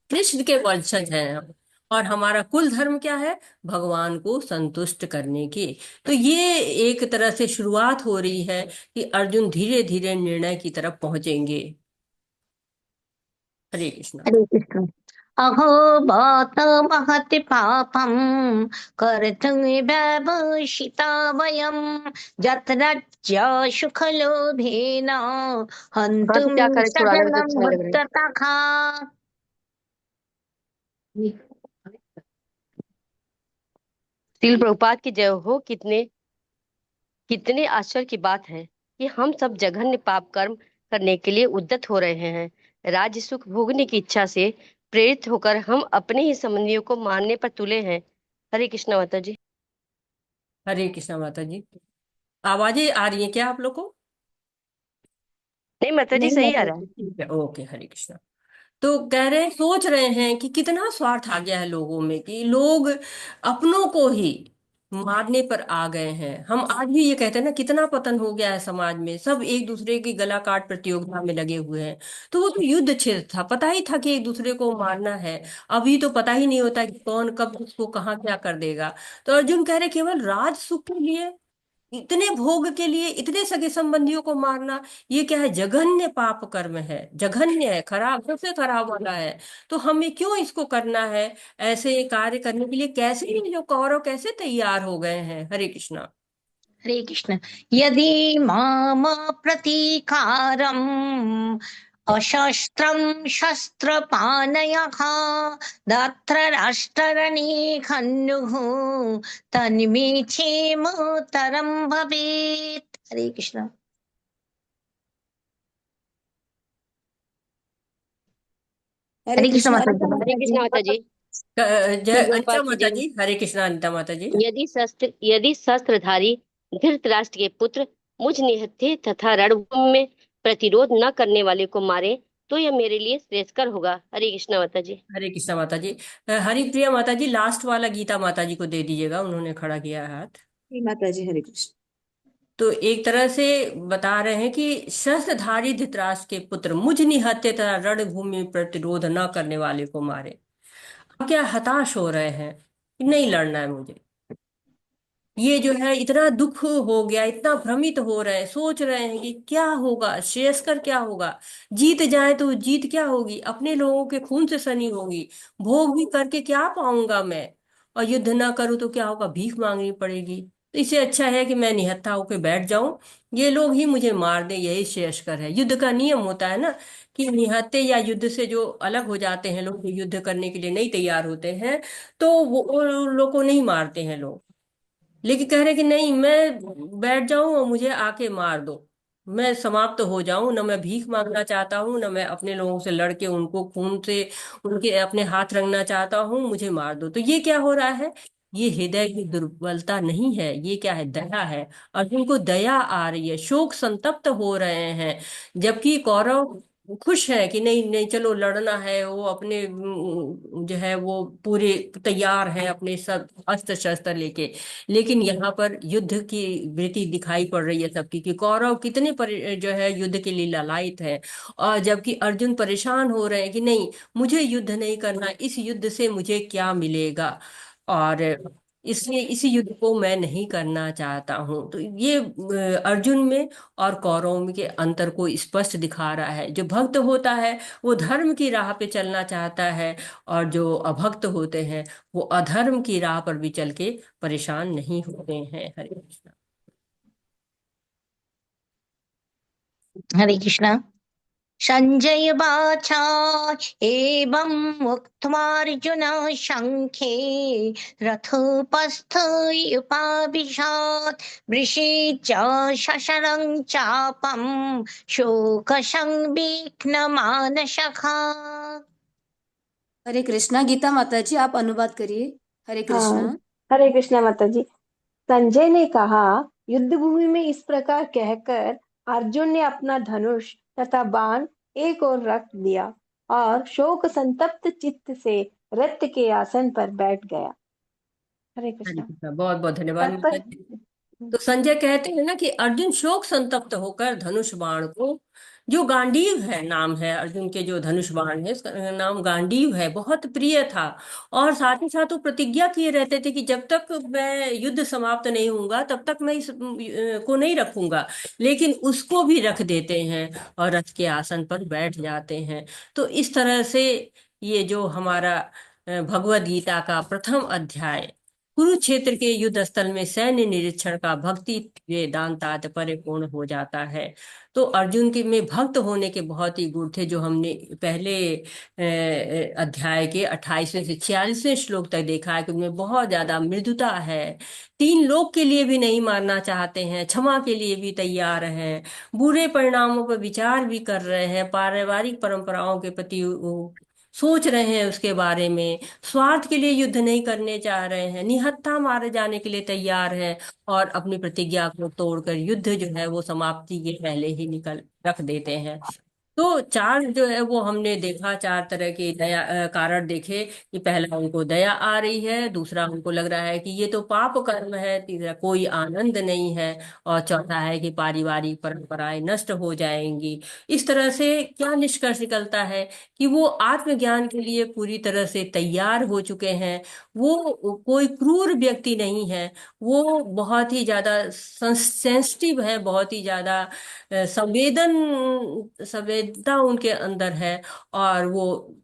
कृष्ण के वंशज हैं हम। और हमारा कुल धर्म क्या है, भगवान को संतुष्ट करने की। तो ये एक तरह से शुरुआत हो रही है कि अर्जुन धीरे धीरे निर्णय की तरफ पहुंचेंगे। हरे कृष्णा। हरे कृष्ण। अहो बत महति पापं कर्तुं व्यवसिता वयं यत्र सुखलोभेन कहाँ से हन्तुं क्या करें, थोड़ा अलग स्वजनं अच्छा लग रहा है। भुक्तताखा। श्रील प्रभुपाद की जय हो। कितने कितने आश्चर्य की बात है कि हम सब जघन्य पाप कर्म करने के लिए उद्यत हो रहे हैं। राज्य सुख भोगने की इच्छा से प्रेरित होकर हम अपने ही संबंधियों को मारने पर तुले हैं। हरे कृष्णा माता जी। हरे कृष्णा माता जी। आवाजें आ रही हैं क्या आप लोग को? नहीं माता जी, नहीं सही आ माता रहा है। जी। ठीक है, ओके, हरे कृष्णा। तो कह रहे हैं, सोच रहे हैं कि कितना स्वार्थ आ गया है लोगों में, कि लोग अपनों को ही मारने पर आ गए हैं। हम आज भी ये कहते हैं ना, कितना पतन हो गया है समाज में, सब एक दूसरे की गला काट प्रतियोगिता में लगे हुए हैं। तो वो तो युद्ध क्षेत्र था, पता ही था कि एक दूसरे को मारना है। अभी तो पता ही नहीं होता कि कौन कब उसको कहाँ क्या कर देगा। तो अर्जुन कह रहे, केवल राज सुख के लिए, इतने भोग के लिए, इतने सगे संबंधियों को मारना, ये क्या है, जघन्य पाप कर्म है, जघन्य है, खराब, सबसे खराब वाला है। तो हमें क्यों इसको करना है? ऐसे कार्य करने के लिए कैसे ये जो कौरव कैसे तैयार हो गए हैं। हरे कृष्णा। हरे कृष्ण। यदि माम प्रतीकारम् अशस्त्रं शस्त्रपाणयः धार्तराष्ट्ररणीखन्युः तन्मे क्षेमतरं भवेत्। हरे कृष्ण। हरे हरे कृष्ण कृष्ण। माता अनिता जी। हरे माता जी। कृष्णा माता जी। जय श्रील अनिता प्रभुपाद की माता जय हो। जी। हरे कृष्णा अनिता माता जी। यदि शस्त्रधारी धृतराष्ट्र के पुत्र मुझ निहत्थे तथा रणभूमि में प्रतिरोध न करने वाले को मारे तो यह मेरे लिए श्रेयस्कर होगा। हरे कृष्णा माता जी। हरे कृष्णा माता जी। हरिप्रिया माता जी, लास्ट वाला गीता माता जी को दे दीजिएगा, उन्होंने खड़ा किया है हाथ। जी माता जी। हरे कृष्ण। तो एक तरह से बता रहे हैं कि शस्त्रधारी धृतराष्ट्र के पुत्र मुझ निहत्थे तथा रणभूमि में प्रतिरोध न करने वाले को मारे। अब क्या हताश हो रहे हैं कि नहीं लड़ना है मुझे, ये जो है इतना दुख हो गया, इतना भ्रमित हो रहे हैं, सोच रहे हैं कि क्या होगा, श्रेयस्कर क्या होगा, जीत जाए तो जीत क्या होगी, अपने लोगों के खून से सनी होगी, भोग भी करके क्या पाऊंगा मैं, और युद्ध ना करूं तो क्या होगा, भीख मांगनी पड़ेगी। तो इससे अच्छा है कि मैं निहत्था होकर बैठ जाऊं, ये लोग ही मुझे मार दे, यही श्रेयस्कर है। युद्ध का नियम होता है ना कि निहत्थे या युद्ध से जो अलग हो जाते हैं लोग, जो युद्ध करने के लिए नहीं तैयार होते हैं, तो वो लोग को नहीं मारते हैं लोग। लेकिन कह रहे कि नहीं, मैं बैठ जाऊं और मुझे आके मार दो, मैं समाप्त हो जाऊं, न मैं भीख मांगना चाहता हूँ, न मैं अपने लोगों से लड़के उनको खून से उनके अपने हाथ रंगना चाहता हूँ, मुझे मार दो। तो ये क्या हो रहा है? ये हृदय की दुर्बलता नहीं है, ये क्या है? दया है। अर्जुन को दया आ रही है, शोक संतप्त हो रहे हैं, जबकि कौरव खुश है कि नहीं नहीं चलो लड़ना है। वो अपने जो है वो पूरे तैयार हैं अपने सब अस्त्र शस्त्र लेके। लेकिन यहाँ पर युद्ध की वृत्ति दिखाई पड़ रही है सबकी, कि कौरव कितने जो है युद्ध के लिए ललायत है, और जबकि अर्जुन परेशान हो रहे हैं कि नहीं मुझे युद्ध नहीं करना, इस युद्ध से मुझे क्या मिलेगा, और इसलिए इसी युद्ध को मैं नहीं करना चाहता हूं। तो ये अर्जुन में और कौरव में के अंतर को स्पष्ट दिखा रहा है। जो भक्त होता है वो धर्म की राह पे चलना चाहता है, और जो अभक्त होते हैं वो अधर्म की राह पर भी चल के परेशान नहीं होते हैं। हरे कृष्णा। हरे कृष्णा। संजय वाचा एवं उक्त्वार्जुन शंखे रथोपस्थुपाविशत् वृषीच शशरं चापं शोकसंविघ्नमानसखा। हरे कृष्णा। गीता माता जी आप अनुवाद करिए। हरे कृष्णा। हाँ, हरे कृष्णा माता जी। संजय ने कहा, युद्ध भूमि में इस प्रकार कहकर अर्जुन ने अपना धनुष तथा बाण एक ओर रख दिया और शोक संतप्त चित्त से रथ के आसन पर बैठ गया। हरे हरे कृष्णा। कृष्णा, बहुत बहुत धन्यवाद माता तत्पर जी। तो संजय कहते हैं ना कि अर्जुन शोक संतप्त होकर धनुष बाण को, जो गांडीव है, नाम है अर्जुन के जो धनुष बाण है इसका नाम गांडीव है, बहुत प्रिय था। और साथ ही साथ वो प्रतिज्ञा किए रहते थे कि जब तक मैं युद्ध समाप्त नहीं होऊंगा तब तक मैं इस को नहीं रखूंगा। लेकिन उसको भी रख देते हैं और रथ के आसन पर बैठ जाते हैं। तो इस तरह से ये जो हमारा भगवद गीता का प्रथम अध्याय, कुरुक्षेत्र के युद्ध स्थल में सैन्य निरीक्षण का भक्ति वेदांत तात्पर्य पूर्ण हो जाता है। तो अर्जुन के में भक्त होने के बहुत ही गुण थे, जो हमने पहले अध्याय के 28वें से 46वें श्लोक तक देखा है कि उनमें बहुत ज्यादा मृदुता है। तीन लोक के लिए भी नहीं मारना चाहते हैं, क्षमा के लिए भी तैयार हैं, बुरे परिणामों पर विचार भी कर रहे हैं, पारिवारिक परंपराओं के प्रति वो सोच रहे हैं उसके बारे में, स्वार्थ के लिए युद्ध नहीं करने चाह रहे हैं, निहत्था मारे जाने के लिए तैयार हैं, और अपनी प्रतिज्ञा को तोड़कर युद्ध जो है वो समाप्ति के पहले ही निकल रख देते हैं। तो चार जो है वो हमने देखा, चार तरह के दया कारण देखे, कि पहला उनको दया आ रही है, दूसरा उनको लग रहा है कि ये तो पाप कर्म है, तीसरा कोई आनंद नहीं है, और चौथा है कि पारिवारिक परंपराएं नष्ट हो जाएंगी। इस तरह से क्या निष्कर्ष निकलता है कि वो आत्मज्ञान के लिए पूरी तरह से तैयार हो चुके हैं। वो कोई क्रूर व्यक्ति नहीं है, वो बहुत ही ज्यादा सेंसिटिव है, बहुत ही ज्यादा संवेदनता उनके अंदर है, और वो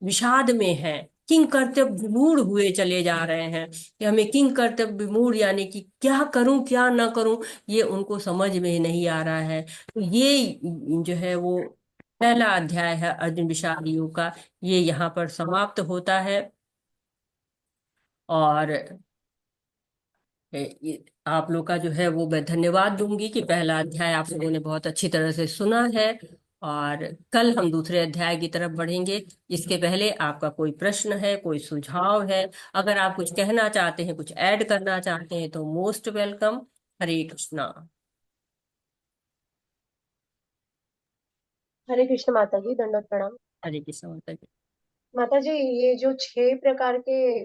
विषाद में है, किंग कर्तव्य विमूढ़ हुए चले जा रहे हैं, कि हमें किंग कर्तव्य विमूढ़ यानी कि क्या करूं क्या ना करूं, ये उनको समझ में नहीं आ रहा है। तो ये जो है वो पहला अध्याय है अर्जुन विषाद योग का, ये यहाँ पर समाप्त होता है। और आप लोग का जो है वो मैं धन्यवाद दूंगी कि पहला अध्याय आप लोगों ने बहुत अच्छी तरह से सुना है, और कल हम दूसरे अध्याय की तरफ बढ़ेंगे। इसके पहले आपका कोई प्रश्न है, कोई सुझाव है, अगर आप कुछ कहना चाहते हैं, कुछ ऐड करना चाहते हैं, तो मोस्ट वेलकम। हरे कृष्णा। हरे कृष्ण माता जी, दंडवत प्रणाम। हरे कृष्णा माता जी। माता जी, ये जो 6 प्रकार के